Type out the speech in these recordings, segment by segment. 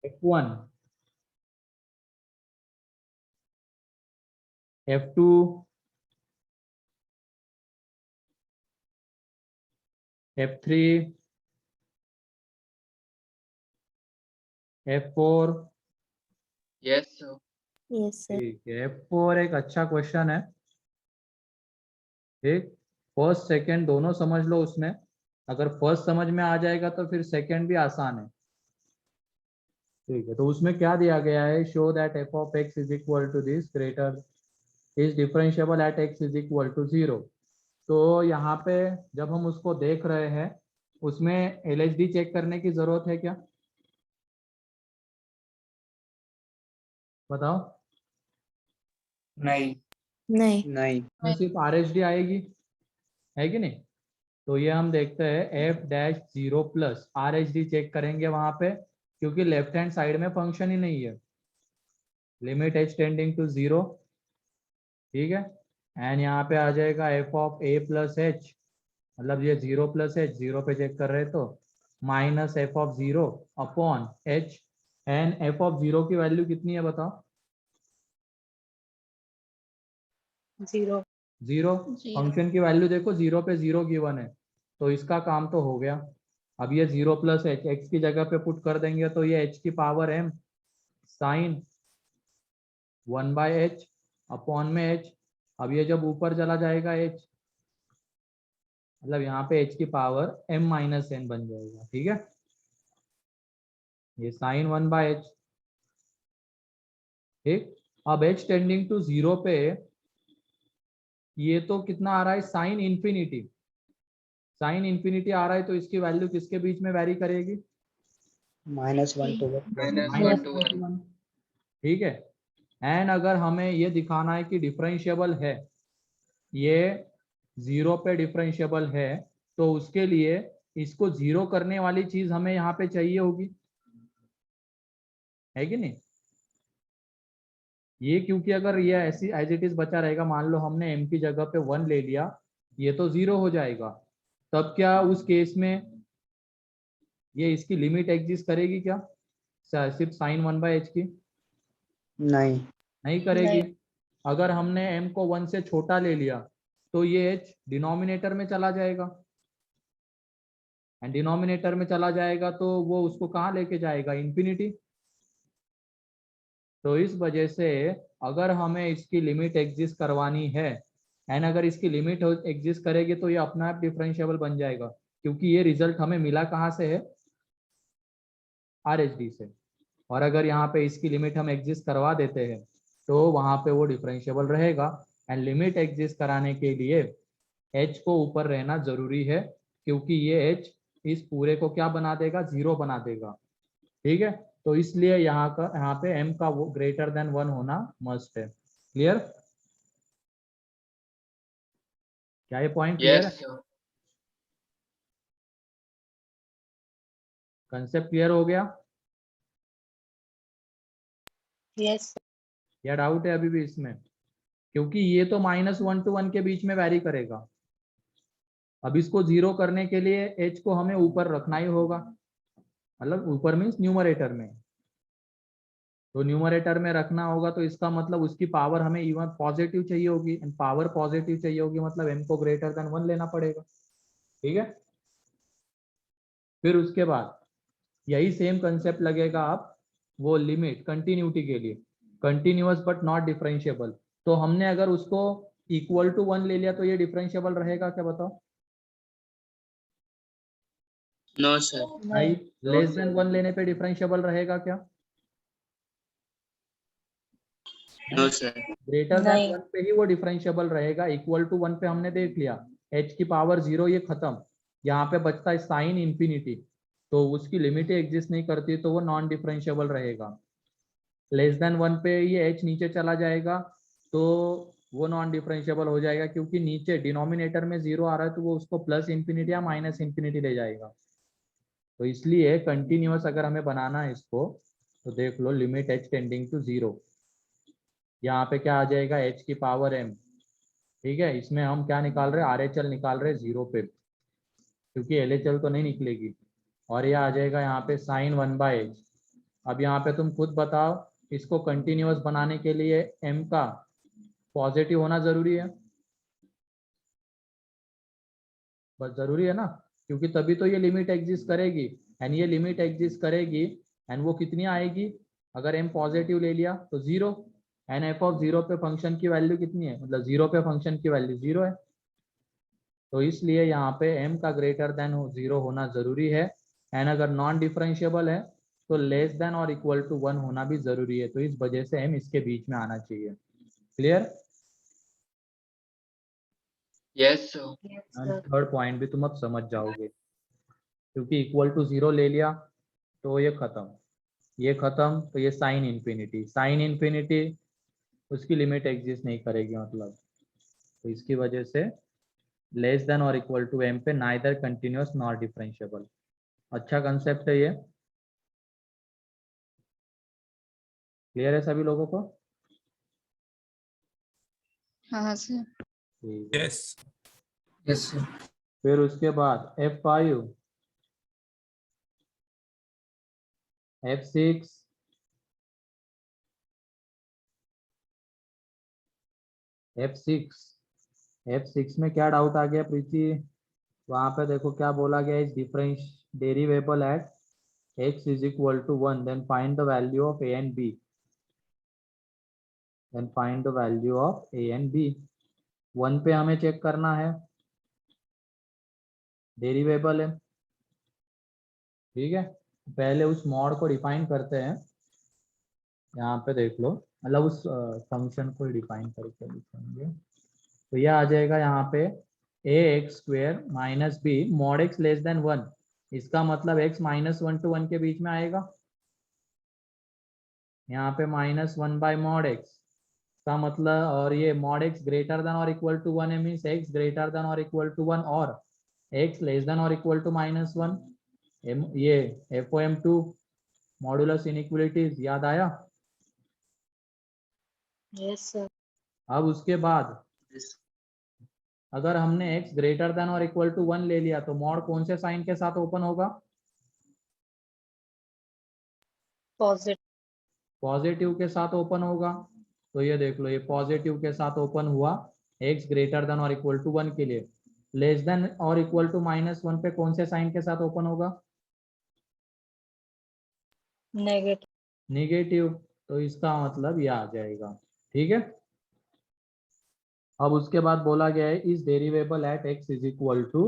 F1, F2, F3, F4। Yes sir. Yes sir. ठीक है, F4 एक अच्छा क्वेश्चन है। ठीक, फर्स्ट सेकंड दोनों समझ लो उसमें। अगर फर्स्ट समझ में आ जाएगा तो फिर सेकंड भी आसान है। ठीक है, तो उसमें क्या दिया गया है, show that f of x is equal to this greater is differentiable at x is equal to 0। तो यहाँ पे जब हम उसको देख रहे हैं, उसमें एलएचडी चेक करने की जरूरत है क्या? बताओ। नहीं नहीं। नहीं। में सिर्फ आरएचडी आएगी, है कि नहीं? तो ये हम देखते हैं f dash 0 plus RHD check करेंगे वहां पे, क्योंकि लेफ्ट हैंड साइड में फंक्शन ही नहीं है। Limit h tending to 0। ठीक है, एंड यहाँ पे आ जाएगा f of a plus h, मतलब ये 0 प्लस एच, 0 पे चेक कर रहे तो minus F of 0 upon H. And F of 0 की वैल्यू कितनी है बताओ? 0। 0। फंक्शन की वैल्यू देखो, 0 पे 0 गिवन है, तो इसका काम तो हो गया। अब ये 0 प्लस एच एक्स की जगह पे पुट कर देंगे तो ये एच की power m sine 1/h upon में एच। अब ये जब ऊपर चला जाएगा एच, मतलब यहाँ पे एच की पावर m माइनस एन बन जाएगा। ठीक है, ये साइन 1/h। ठीक, अब h टेंडिंग टू 0 पे ये तो कितना आ रहा है, साइन इन्फिनिटी। साइन इन्फिनिटी आ रहा है, तो इसकी वैल्यू किसके बीच में वैरी करेगी? -1 to 1 -1। ठीक है, एंड अगर हमें ये दिखाना है कि डिफरेंशिएबल है, ये 0 पे डिफरेंशिएबल है, तो उसके लिए इसको 0 करने वाली चीज हमें यहाँ पे चाहिए होगी, है कि नहीं? ये क्योंकि अगर ये ऐसी एज इट इज बचा रहेगा, मान लो हमने m की जगह पे 1 ले लिया, ये तो 0 हो जाएगा। तब क्या उस केस में ये इसकी लिमिट एग्जिस्ट करेगी क्या, सिर्फ साइन 1/h की? नहीं। नहीं करेगी। अगर हमने m को 1 से छोटा ले लिया तो ये h डिनोमिनेटर में चला जाएगा, एंड डिनोमिनेटर में चला जाएगा तो वो उसको कहाँ लेके जाएगा, इन्फिनिटी। तो इस वजह से अगर हमें इसकी लिमिट एग्जिस्ट करवानी है, एंड अगर इसकी लिमिट एग्जिस्ट करेगी तो ये अपना आप डिफरेंशिएबल बन जाएगा, क्योंकि ये रिजल्ट हमें मिला कहाँ से है, आरएचडी से। और अगर यहाँ पे इसकी लिमिट हम एग्जिस्ट करवा देते हैं तो वहां पे वो डिफरेंशिएबल रहेगा। एंड लिमिट एग्जिस्ट कराने के लिए एच को ऊपर रहना जरूरी है, क्योंकि ये एच इस पूरे को क्या बना देगा, 0 बना देगा। ठीक है, तो इसलिए यहाँ पे m का वो ग्रेटर देन 1 होना मस्ट है। क्लियर? क्या ये पॉइंट क्लियर है? Yes sir. कंसेप्ट क्लियर हो गया? यस। या डाउट है अभी भी इसमें? क्योंकि ये तो -1 to 1 के बीच में वैरी करेगा। अब इसको 0 करने के लिए h को हमें ऊपर रखना ही होगा, मतलब ऊपर मीन्स न्यूमरेटर में। तो न्यूमरेटर में रखना होगा, तो इसका मतलब उसकी पावर हमें इवन पॉजिटिव चाहिए होगी, एंड पावर पॉजिटिव चाहिए होगी, मतलब m को ग्रेटर देन 1 लेना पड़ेगा। ठीक है, फिर उसके बाद यही सेम कंसेप्ट लगेगा आप वो लिमिट कंटिन्यूटी के लिए, कंटिन्यूअस बट नॉट डिफरेंशिएबल। तो हमने अगर उसको इक्वल टू 1 ले लिया तो ये डिफरेंशिएबल रहेगा क्या, बताओ? No sir. नहीं। लेस देन 1 लेने पे डिफरेंशिएबल रहेगा क्या? No sir. ग्रेटर देन 1 पे ही वो डिफरेंशिएबल रहेगा। इक्वल टू 1 पे हमने देख लिया, h की पावर 0, ये खत्म। यहाँ पे बचता है साइन इन्फिनिटी, तो उसकी लिमिट एग्जिस्ट नहीं करती, तो वो नॉन डिफरेंशिएबल रहेगा। लेस देन 1 पे ये h नीचे चला जाएगा, तो वो नॉन डिफरेंशिएबल हो जाएगा, क्योंकि नीचे डिनोमिनेटर में 0 आ रहा है, तो वो उसको प्लस इन्फिनिटी या माइनस इन्फिनिटी ले जाएगा। तो इसलिए कंटिन्यूअस अगर हमें बनाना है इसको, तो देख लो लिमिट h टेंडिंग टू 0, यहाँ पे क्या आ जाएगा, h की पावर m। ठीक है, इसमें हम क्या निकाल रहे हैं, RHL निकाल रहे हैं 0 पे, क्योंकि LHL तो नहीं निकलेगी। और ये आ जाएगा यहाँ पे साइन 1/h अब यहाँ पे तुम खुद बताओ, इसको कंटिन्यूअस बनाने के लिए m का पॉजिटिव होना जरूरी है, बस जरूरी है ना, क्योंकि तभी तो ये लिमिट एग्जिस्ट करेगी। एंड ये लिमिट एग्जिस्ट करेगी एंड वो कितनी आएगी, अगर m पॉजिटिव ले लिया तो 0। एंड f ऑफ 0 पे फंक्शन की वैल्यू कितनी है, मतलब 0 पे फंक्शन की वैल्यू 0 है। तो इसलिए यहाँ पे m का ग्रेटर देन 0 होना जरूरी है। एंड अगर नॉन डिफरेंशिएबल है तो लेस देन और इक्वल टू 1 होना भी जरूरी है, तो इस वजह से m इसके बीच में आना चाहिए। Clear? Yes sir. Yes, and sir. Third point भी तुम अब समझ जाओगे, क्योंकि इक्वल टू 0 ले लिया तो ये खत्म, ये खत्म, तो ये साइन इन्फिनिटी, साइन इन्फिनिटी उसकी लिमिट एग्जिस्ट नहीं करेगी, मतलब तो इसकी वजह से लेस देन और इक्वल टू m पे नाइदर कंटिन्यूअस नॉर डिफरेंशिएबल। अच्छा कंसेप्ट है ये, क्लियर है सभी लोगों को? हाँ सर। ठीक है। Yes. Yes sir. फिर उसके बाद F5, F6, F6, F6 में क्या डाउट आ गया प्रीति? वहां पे देखो क्या बोला गया, is difference derivable at x is equal to 1, then find the value of a and b, then find the value of a and b। 1 पे हमें चेक करना है, डेरिवेबल है, ठीक है। पहले उस मॉड को डिफाइन करते हैं, यहाँ पे देख लो, मतलब उस फंक्शन को डिफाइन करके लिखेंगे, तो यह आ जाएगा यहाँ पे a x square minus b mod x less than 1, इसका मतलब x -1 to 1 के बीच में आएगा, यहाँ पे -1 बाय मॉड एक्स का मतलब, और ये मॉड एक्स ग्रेटर देन और इक्वल टू 1 है, मीन्स x ग्रेटर देन और इक्वल टू 1 और x लेस देन और इक्वल टू -1। ये FOM2 मॉडुलस इनइक्वलिटीज याद आया? Yes, sir. अब उसके बाद अगर हमने x ग्रेटर देन और इक्वल टू 1 ले लिया तो मॉड कौन से साइन के साथ ओपन होगा? Positive. पॉजिटिव के साथ ओपन होगा। तो ये देख लो, ये पॉजिटिव के साथ ओपन हुआ x ग्रेटर देन और इक्वल टू 1 के लिए। लेस देन और इक्वल टू -1 पे कौन से साइन के साथ ओपन होगा? Negative. निगेटिव, तो इसका मतलब ये आ जाएगा, ठीक है। अब उसके बाद बोला गया है is derivable at x is equal to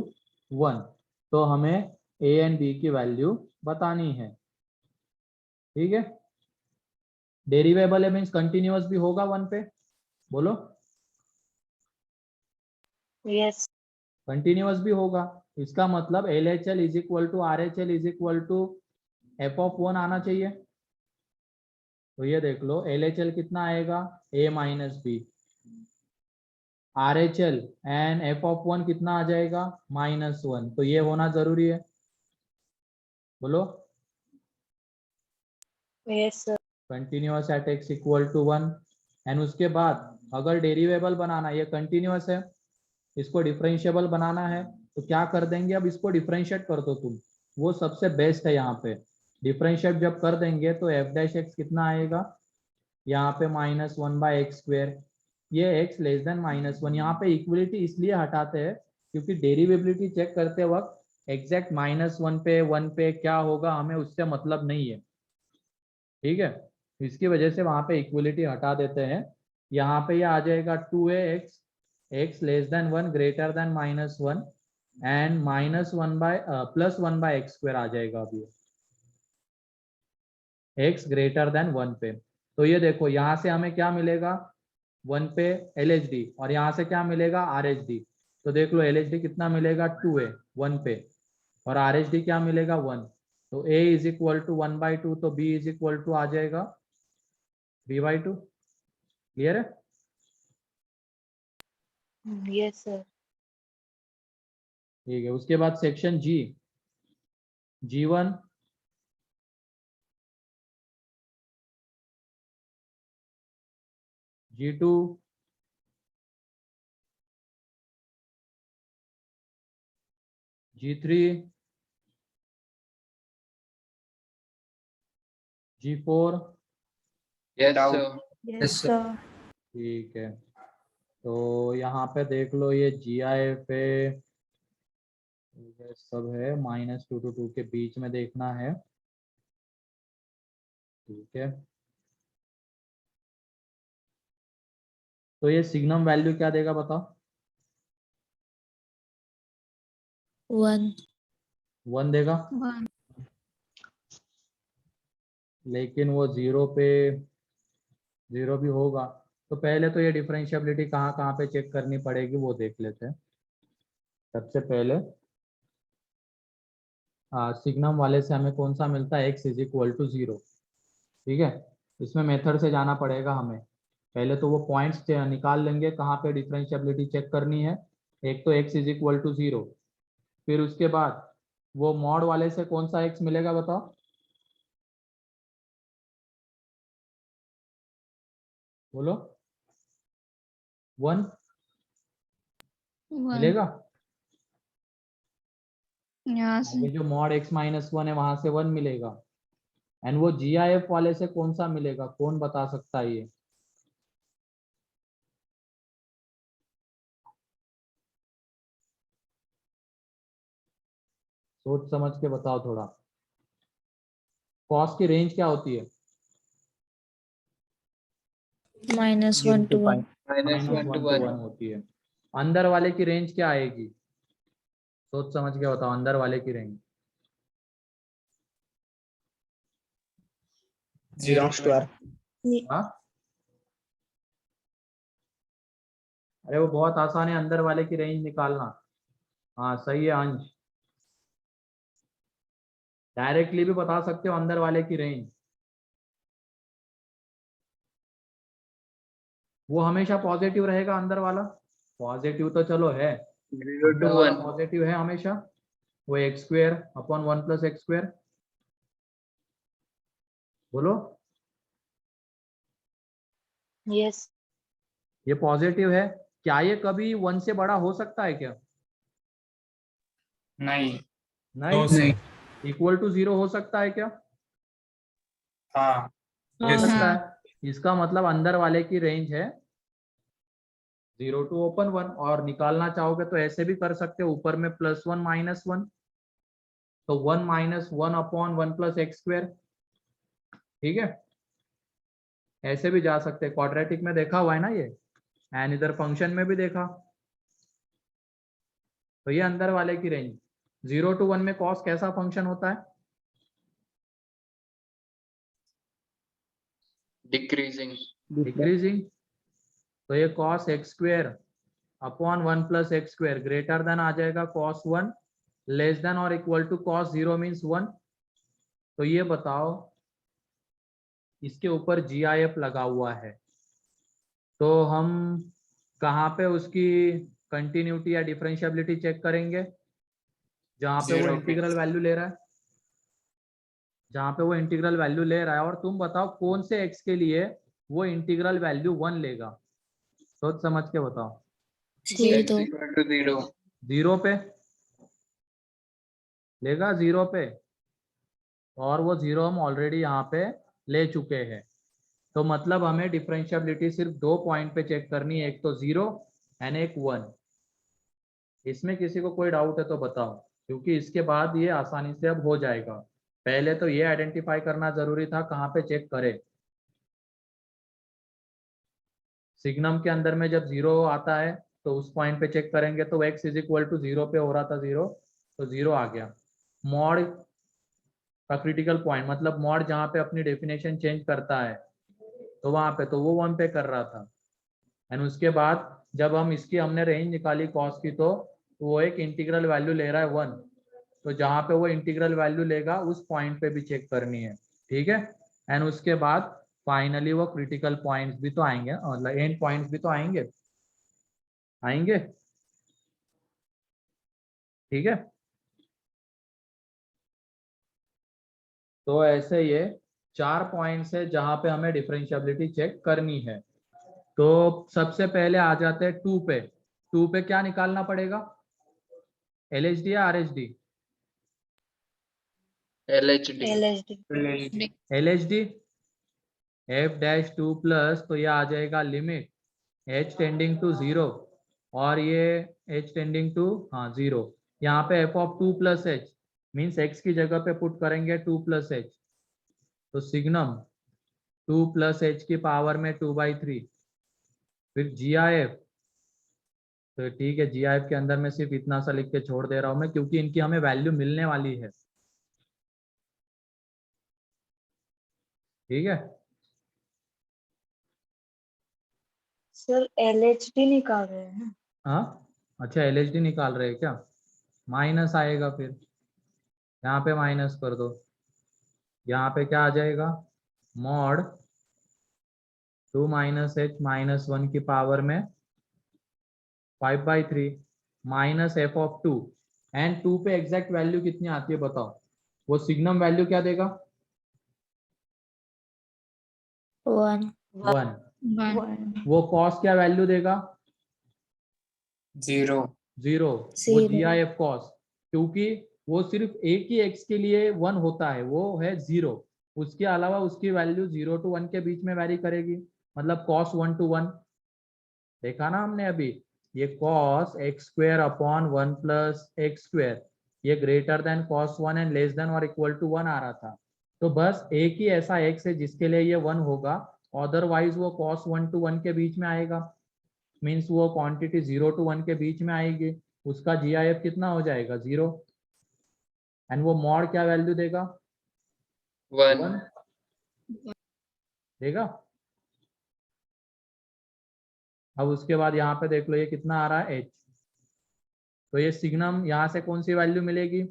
1, तो हमें a एंड b की वैल्यू बतानी है, ठीक है। डेरिवेबल है मीन्स कंटिन्यूअस भी होगा 1 पे, बोलो। Yes. कंटिन्यूअस भी होगा, इसका मतलब LHL is equal to RHL is equal to f(1) आना चाहिए। तो ये देख लो, LHL कितना आएगा, a minus b, RHL and f(1) कितना आ जाएगा, -1, तो ये होना जरूरी है, बोलो। Yes, sir. Continuous at x equal to 1। And उसके बाद अगर डेरिवेबल बनाना, ये कंटिन्यूअस है, इसको डिफरेंशिएबल बनाना है, तो क्या कर देंगे, अब इसको डिफरेंशिएट कर दो तुम, वो सबसे बेस्ट है। यहाँ पे डिफरेंशिएट जब कर देंगे तो f' कितना आएगा, यहाँ पे -1 बाय एक्स स्क्वेयर, ये x लेस देन -1। यहाँ पे इक्वलिटी इसलिए हटाते हैं क्योंकि डेरिवेबिलिटी चेक करते वक्त एग्जैक्ट -1 पे 1 पे क्या होगा हमें उससे मतलब नहीं है, ठीक है। इसकी वजह से वहां पे इक्वलिटी हटा देते हैं। यहाँ पे ये आ जाएगा 2ax x less than 1 greater than -1 and -1 by +1 by x square आ जाएगा अभी, x ग्रेटर देन 1 पे। तो ये देखो यहाँ से हमें क्या मिलेगा, 1 पे LHD, और यहाँ से क्या मिलेगा, RHD। तो देख लो LHD कितना मिलेगा, 2a 1 पे, और RHD क्या मिलेगा, 1। तो a इज इक्वल टू 1/2, तो b इज इक्वल टू आ जाएगा b/2। क्लियर है? Yes, sir. ठीक है। उसके बाद सेक्शन जी, G1, G2, G3, G4 Yes, Doubt. sir. Yes, sir. ठीक है, तो यहाँ पे देख लो ये GIF है, ये सब है -2 to 2 के बीच में देखना है, ठीक है। तो ये सिग्नम वैल्यू क्या देगा बताओ? 1. 1 देगा, 1. लेकिन वो 0 पे 0 भी होगा। तो पहले तो ये डिफरेंशियबिलिटी कहाँ कहाँ पे चेक करनी पड़ेगी वो देख लेते हैं। सबसे पहले सिग्नम वाले से हमें कौन सा मिलता है, x = 0, ठीक है। इसमें मेथड से जाना पड़ेगा हमें। पहले तो वो पॉइंट्स निकाल लेंगे कहाँ पे डिफरेंशियबिलिटी चेक करनी है। एक तो x = 0, फिर उसके बाद वो मॉड वाले से कौन सा x मिलेगा बताओ? बोलो, 1 मिलेगा। आगे जो मॉड x - 1 है वहां से 1 मिलेगा। एंड वो GIF वाले से कौन सा मिलेगा, कौन बता सकता है ये? सोच समझ के बताओ थोड़ा। कॉस की रेंज क्या होती है? -1 to 1. -1 to 1. -1 होती है। अंदर वाले की रेंज क्या आएगी? सोच समझ के बताओ, अंदर वाले की रेंज। 0² हाँ, अरे वो बहुत आसान है अंदर वाले की रेंज निकालना। हाँ सही है अंश, डायरेक्टली भी बता सकते हो अंदर वाले की रेंज। वो हमेशा पॉजिटिव रहेगा अंदर वाला, पॉजिटिव तो चलो है, 0 to अंदर वाला 1. पॉजिटिव है हमेशा। वो x² / 1 + x², बोलो। Yes. ये पॉजिटिव है, क्या ये कभी 1 से बड़ा हो सकता है क्या? नहीं। नहीं। नहीं। = 0 हो सकता है क्या? हाँ। हो Yes. सकता है। इसका मतलब अंदर वाले की रेंज है 0 to 1, और निकालना चाहोगे तो ऐसे भी कर सकते हो, ऊपर में +1 -1, तो 1 - 1 / 1 + x², ठीक है। ऐसे भी जा सकते हैं, क्वाड्रेटिक में देखा हुआ है ना ये, एंड इधर फंक्शन में भी देखा। तो ये अंदर वाले की रेंज। 0 to 1 में कॉस कैसा फंक्शन होता है? Decreasing. डिक्रीजिंग। तो ये cos x² / 1 + x² greater than आ जाएगा cos 1, लेस देन और इक्वल टू cos 0 मीन्स 1। तो ये बताओ, इसके ऊपर GIF लगा हुआ है, तो हम कहाँ पे उसकी कंटिन्यूटी या डिफरेंशियबिलिटी चेक करेंगे? जहाँ पे वो 0 पे। इंटीग्रल वैल्यू ले रहा है, जहाँ पे वो इंटीग्रल वैल्यू ले रहा है। और तुम बताओ कौन से x के लिए वो इंटीग्रल वैल्यू 1 लेगा, सोच समझ के बताओ। X = 0. 0 पे लेगा, 0 पे, और वो 0 हम ऑलरेडी यहाँ पे ले चुके हैं। तो मतलब हमें डिफरेंशियबिलिटी सिर्फ 2 पॉइंट पे चेक करनी है, एक तो 0 एंड एक 1। इसमें किसी को कोई डाउट है तो बताओ, क्योंकि इसके बाद ये आसानी से अब हो जाएगा। पहले तो ये आइडेंटिफाई करना जरूरी था कहाँ पे चेक करें। सिग्नम के अंदर में जब 0 आता है तो उस पॉइंट पे चेक करेंगे, तो x = 0 पे हो रहा था 0, तो 0 आ गया। मॉड का क्रिटिकल पॉइंट मतलब मॉड जहाँ पे अपनी डेफिनेशन चेंज करता है, तो वहां पे तो वो 1 पे कर रहा था। एंड उसके बाद जब हम इसकी हमने रेंज निकाली कॉस की, तो वो एक इंटीग्रल वैल्यू ले रहा है 1, तो जहाँ पे वो इंटीग्रल वैल्यू लेगा उस पॉइंट पे भी चेक करनी है, ठीक है। एंड उसके बाद फाइनली वो क्रिटिकल पॉइंट्स भी तो आएंगे, मतलब एंड पॉइंट्स भी तो आएंगे, आएंगे, ठीक है। तो ऐसे ये 4 पॉइंट्स है जहाँ पे हमें डिफरेंशियबिलिटी चेक करनी है। तो सबसे पहले आ जाते हैं 2 पे। 2 पे क्या निकालना पड़ेगा, LHD या RHD? LHD. LHD. LHD f dash 2 plus, तो ये आ जाएगा लिमिट h टेंडिंग टू 0 और ये h टेंडिंग टू 0। यहाँ पे f of 2 plus h means x की जगह पे पुट करेंगे 2 प्लस h, तो सिग्नम 2 प्लस h की पावर में 2/3। फिर GIF, तो ठीक है GIF के अंदर में सिर्फ इतना सा लिख के छोड़ दे रहा हूं मैं क्योंकि इनकी हमें वैल्यू मिलने वाली है। ठीक है, सर LHD निकाल रहे हैं ना? हाँ अच्छा LHD निकाल रहे हैं क्या? माइनस आएगा, फिर यहाँ पे माइनस कर दो, यहाँ पे क्या आ जाएगा मॉड 2 माइनस h माइनस 1 की पावर में 5/3 माइनस f ऑफ 2 एंड 2 पे एग्जैक्ट वैल्यू कितनी आती है बताओ? वो सिग्नम वैल्यू क्या देगा? 1. 1। वो कॉस क्या वैल्यू देगा? 0. 0। वो Zero. GIF कॉस, क्योंकि वो सिर्फ एक ही x के लिए 1 होता है, वो है 0। उसके अलावा उसकी वैल्यू 0 to 1 के बीच में वैरी करेगी, मतलब cos 1 to 1। देखा ना हमने अभी, ये cos x² upon 1 plus x², ये greater than cos 1 and less than और इक्वल टू 1 आ रहा था। तो बस एक ही ऐसा x है जिसके लिए ये 1 होगा, अदरवाइज वो cos 1 to 1 के बीच में आएगा, मीन्स वो क्वांटिटी 0 to 1 के बीच में आएगी, उसका GIF कितना हो जाएगा 0। एंड वो मॉड क्या वैल्यू देगा? 1. 1 देगा। अब उसके बाद यहाँ पे देख लो ये कितना आ रहा है h, तो ये सिग्नम यहाँ से कौन सी वैल्यू मिलेगी?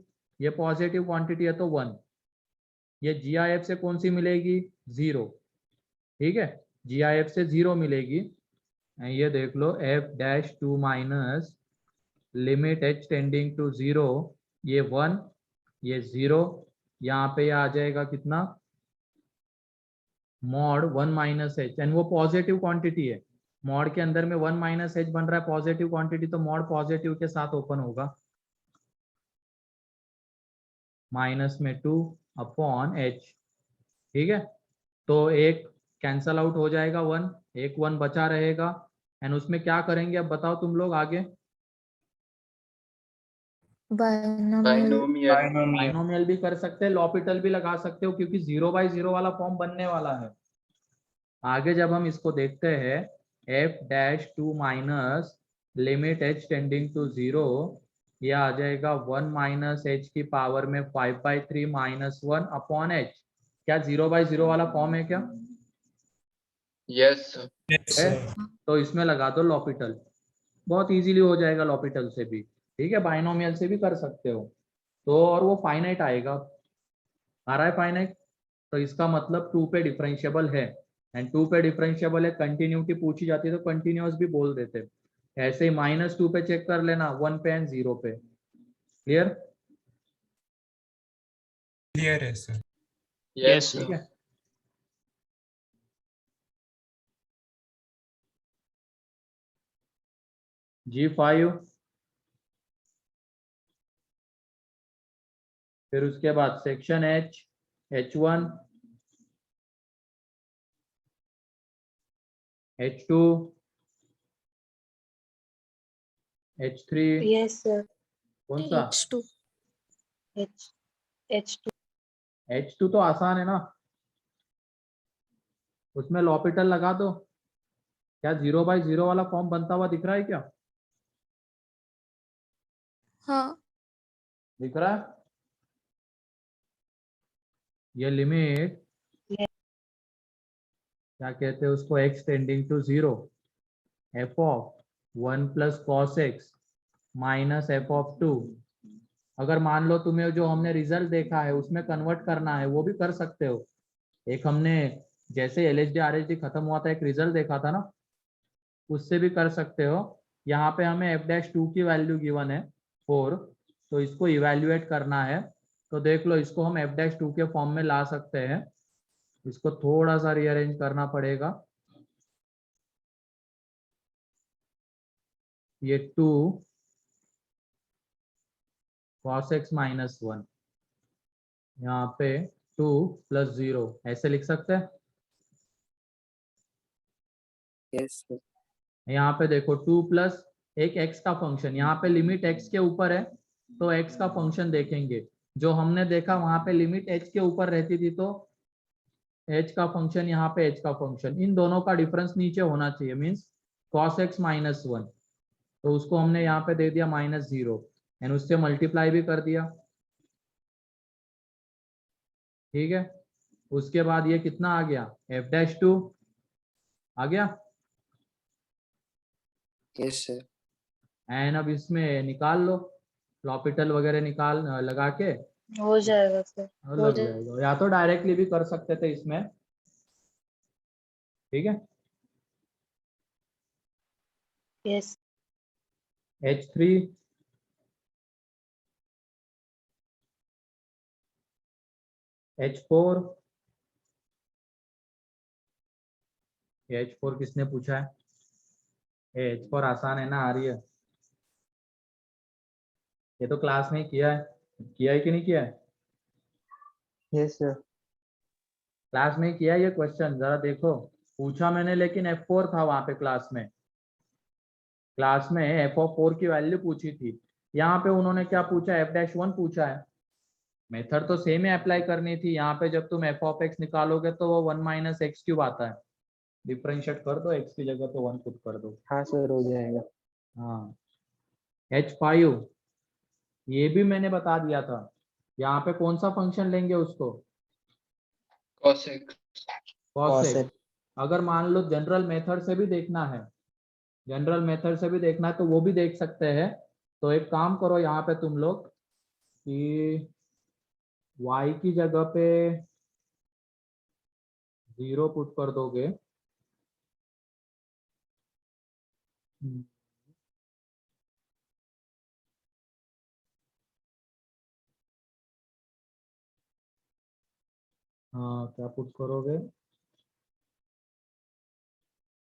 ये पॉजिटिव क्वांटिटी है तो 1। ये GIF से कौन सी मिलेगी? 0। ठीक है, GIF से 0 मिलेगी। ये देख लो f dash 2 minus limit h tending to 0, ये 1 ये 0, यहाँ पे आ जाएगा कितना मॉड 1 माइनस h, एंड वो पॉजिटिव क्वांटिटी है, मॉड के अंदर में 1 माइनस h बन रहा है पॉजिटिव क्वांटिटी, तो मॉड पॉजिटिव के साथ ओपन होगा, माइनस में 2 अपॉन h। ठीक है, तो एक कैंसल आउट हो जाएगा 1, एक 1 बचा रहेगा, एंड उसमें क्या करेंगे अब बताओ तुम लोग आगे? Binomial. बाइनोमियल भी कर सकते हैं, लॉपिटल भी लगा सकते हो, क्योंकि 0/0 वाला फॉर्म बनने वाला है। आगे जब हम इसको देखते हैं f dash 2 minus limit h tending to 0, ये आ जाएगा 1 माइनस h की पावर में 5/3 माइनस 1 अपॉन h। क्या 0/0 वाला फॉर्म है क्या? Yes, sir. है, तो इसमें लगा दो लॉपिटल, बहुत इजीली हो जाएगा लॉपिटल से भी। ठीक है, बाइनोमियल से भी कर सकते हो। तो और वो फाइनाइट आएगा, आ रहा है फाइनाइट, तो इसका मतलब 2 पे डिफरेंशियबल है, एंड 2 पे डिफरेंशियबल है, कंटिन्यूटी पूछी जाती है तो कंटिन्यूअस भी बोल देते हैं। ऐसे ही -2 पे चेक कर लेना, 1 पे एंड 0 पे। क्लियर? क्लियर है सर। Yes, ठीक sir. है, G5, फिर उसके बाद section H, H1, H2, H3, Yes, sir. कौन सा? H2. H2. H2 तो आसान है ना, उसमें लॉपिटल लगा दो। क्या 0/0 वाला फॉर्म बनता हुआ दिख रहा है क्या? हाँ. दिख रहा है? ये लिमिट Yes. क्या कहते हैं उसको, x tending to 0 f of 1 plus cos x minus f of 2। अगर मान लो तुम्हें जो हमने रिजल्ट देखा है उसमें कन्वर्ट करना है, वो भी कर सकते हो। एक हमने जैसे LHD RHD खत्म हुआ था, एक रिजल्ट देखा था ना, उससे भी कर सकते हो। यहाँ पे हमें f'2 की वैल्यू गिवन है 4, तो इसको इवेल्युएट करना है, तो देख लो इसको हम f'2 के फॉर्म में ला सकते हैं। इसको थोड़ा सा रीअरेंज करना पड़ेगा, ये 2 cos x माइनस 1, यहाँ पे 2 + 0 ऐसे लिख सकते हैं। Yes, sir. यहाँ पे देखो 2 प्लस एक x का फंक्शन, यहाँ पे लिमिट x के ऊपर है तो x का फंक्शन देखेंगे। जो हमने देखा वहां पे लिमिट h के ऊपर रहती थी तो h का फंक्शन, यहाँ पे h का फंक्शन, इन दोनों का डिफरेंस नीचे होना चाहिए, मीन्स cos x - 1, तो उसको हमने यहाँ पे दे दिया -0 एंड उससे मल्टीप्लाई भी कर दिया। ठीक है, उसके बाद ये कितना आ गया, f'2 आ गया। Yes, sir. एंड अब इसमें निकाल लो, लॉपिटल वगैरह निकाल लगा के हो जाएगा सर, और हो लग जाएगा। जाएगा, या तो डायरेक्टली भी कर सकते थे इसमें। ठीक है, यस। H3 H4, ये H4 किसने पूछा है, ये H4 आसान है ना, आ रही है, ये तो क्लास में किया है कि नहीं किया है, Yes, sir. क्लास में किया है ये क्वेश्चन, जरा देखो, पूछा मैंने लेकिन F4 था वहां पे क्लास में f(4) की वैल्यू पूछी थी। यहाँ पे उन्होंने क्या पूछा, f'1 पूछा है। मेथड तो सेम ही अप्लाई करनी थी, यहाँ पे जब तुम f(x) निकालोगे तो वो 1 - x³ आता है, डिफरेंशिएट कर दो, x की जगह पे 1 पुट कर दो। हाँ सर, हो जाएगा। हाँ, H5 ये भी मैंने बता दिया था, यहाँ पे कौन सा फंक्शन लेंगे उसको, cos x, cos Cos x। x. अगर मान लो जनरल मेथड से भी देखना है, जनरल मेथड से भी देखना है तो वो भी देख सकते हैं। तो एक काम करो यहाँ पे तुम लोग कि y की जगह पे 0 पुट कर दोगे, हाँ क्या पुट करोगे,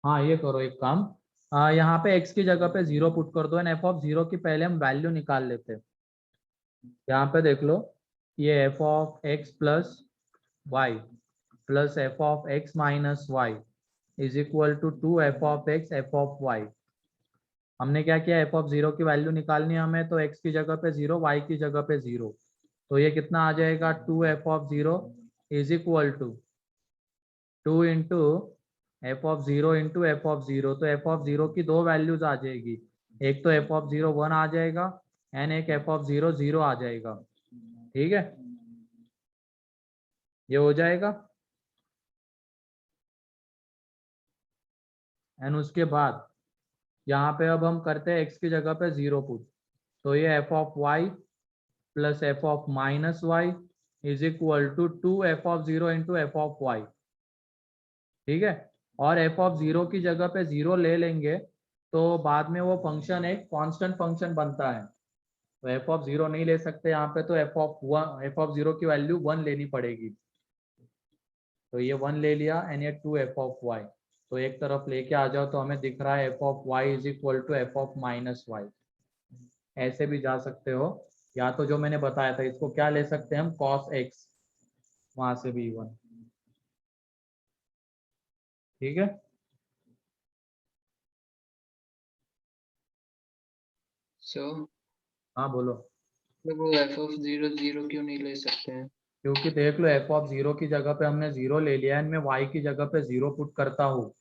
हाँ ये करो एक काम, यहाँ पे x की जगह पे 0 पुट कर दो एंड f(0) की पहले हम वैल्यू निकाल लेते हैं। यहाँ पे देख लो, ये f(x + y + f(x - y) = 2f(x) f(y). हमने क्या किया, f(0) की वैल्यू निकालनी है हमें, तो x की जगह पे 0, y की जगह पे 0, तो ये कितना आ जाएगा, 2f(0) = 2 into f(0) into f(0), तो f(0) की दो वैल्यूज आ जाएगी, एक तो f(0) 1 आ जाएगा एंड एक f(0) 0 आ जाएगा। ठीक है, ये हो जाएगा एंड उसके बाद यहाँ पे अब हम करते हैं x की जगह पे 0 पुट, तो ये f(y) + f(-y) = 2f(0) into f(y). ठीक है, और f(0) की जगह पे 0 ले लेंगे तो बाद में वो फंक्शन एक कांस्टेंट फंक्शन बनता है, तो f(0) नहीं ले सकते यहाँ पे, तो f(0) की वैल्यू 1 लेनी पड़ेगी, तो ये 1 ले लिया एंड ये 2f(y), तो एक तरफ लेके आ जाओ तो हमें दिख रहा है f(y) = f(-y), ऐसे भी जा सकते हो, या तो जो मैंने बताया था इसको क्या ले सकते हैं हम, cos x, वहां से भी 1। ठीक है, so हाँ बोलो। वो f(0) 0 क्यों नहीं ले सकते हैं? क्योंकि देख लो f(0) की जगह पे हमने 0 ले लिया है, मैं y की जगह पे 0 पुट करता हूँ,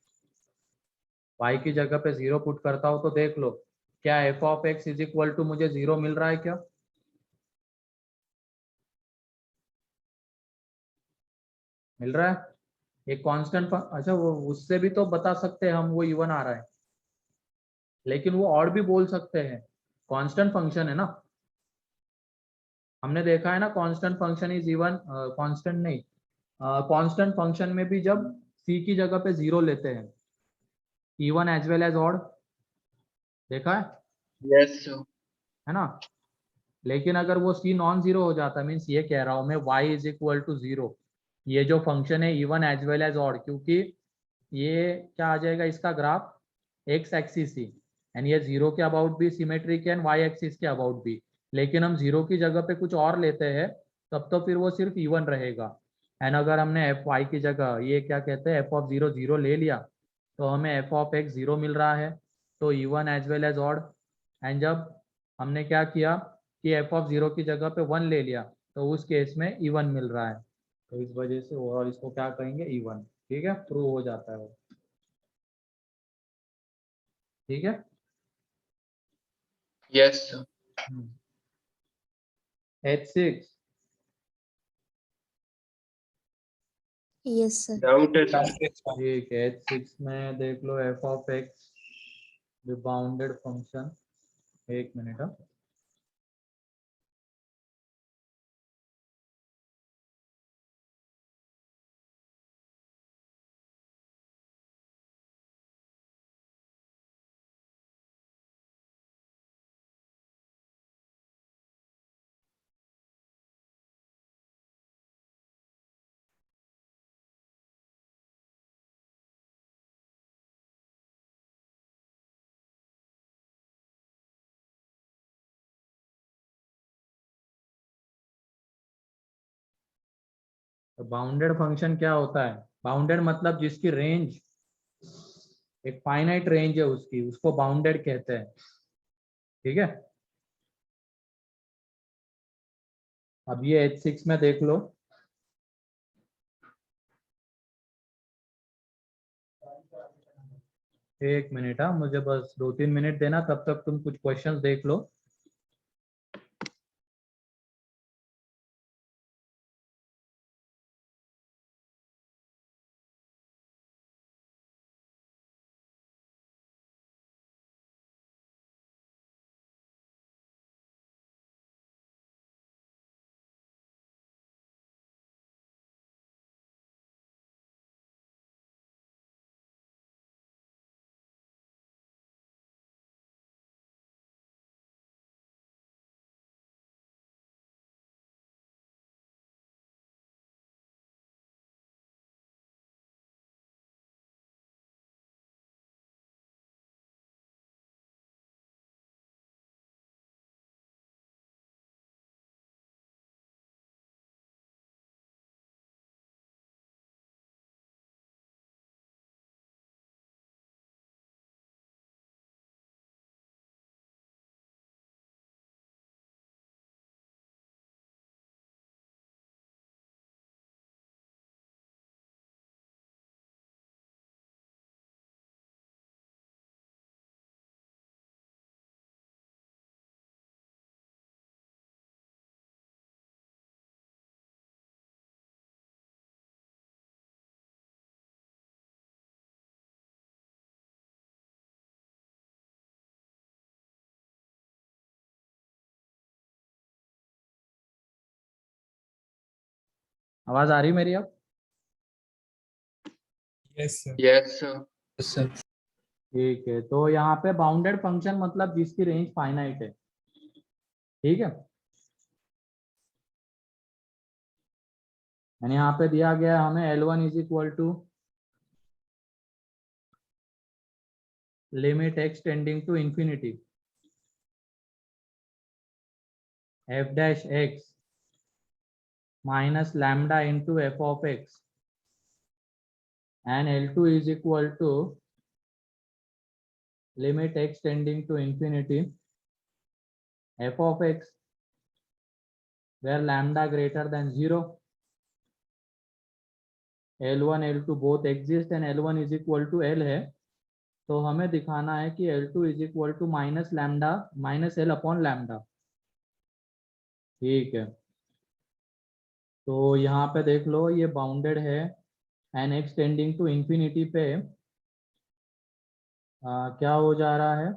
y की जगह पे 0 पुट करता हूँ तो देख लो क्या f(x) = मुझे 0 मिल रहा है क्या, मिल रहा है एक कांस्टेंट, अच्छा वो उससे भी तो बता सकते हैं हम, वो इवन आ रहा है, लेकिन वो और भी बोल सकते हैं, कांस्टेंट फंक्शन है ना, हमने देखा है ना, constant function is even, constant नहीं, कांस्टेंट फंक्शन में भी जब c की जगह पे 0 लेते हैं, even as well as odd, देखा yes sir. है ना, लेकिन अगर वो c नॉन जीरो हो जाता, मीन्स ये कह रहा हूं मैं y = 0, ये जो फंक्शन है even as well as odd, क्योंकि ये क्या आ जाएगा इसका ग्राफ, x एक्सिस ही, एंड ये 0 के अबाउट भी सिमेट्रिक है एंड y एक्सिस के अबाउट भी, लेकिन हम 0 की जगह पे कुछ और लेते हैं तब तो फिर वो सिर्फ इवन रहेगा। एंड अगर हमने एफ वाई की जगह ये क्या कहते हैं एफ ऑफ 0 0 ले लिया तो हमें एफ ऑफ एक्स 0 मिल रहा है, तो even as well as odd. And जब हमने क्या किया कि एफ ऑफ 0 की जगह पे 1 ले लिया तो उस केस में इवन मिल रहा है, तो इस वजह से और इसको क्या कहेंगे इवन। ठीक है, प्रूव हो जाता है वो। ठीक है। Yes sir. H6 yes sir. Doubt है सर। ठीक है, H6 में देख लो F of x bounded function. एक मिनट। तो बाउंडेड फंक्शन क्या होता है? बाउंडेड मतलब जिसकी रेंज एक फाइनाइट रेंज है उसकी, उसको बाउंडेड कहते हैं। ठीक है। अब ये H6 में देख लो, एक मिनट। हाँ, मुझे बस 2-3 मिनट देना, तब तक तुम कुछ क्वेश्चंस देख लो। आवाज आ रही मेरी अब? Yes sir. ठीक है, तो यहाँ पे बाउंडेड फंक्शन मतलब जिसकी रेंज फाइनाइट है। ठीक है, यानी यहाँ पे दिया गया है हमें L1 is equal to limit x tending to infinity f dash x minus lambda into f of x and L2 is equal to limit x tending to infinity f of x where lambda greater than 0, L1 L2 both exist and L1 is equal to L है, तो हमें दिखाना है कि L2 is equal to minus lambda minus L upon lambda. ठीक है, तो यहाँ पे देख लो ये बाउंडेड है एन एक्स टेंडिंग टू इंफिनिटी पे क्या हो जा रहा है,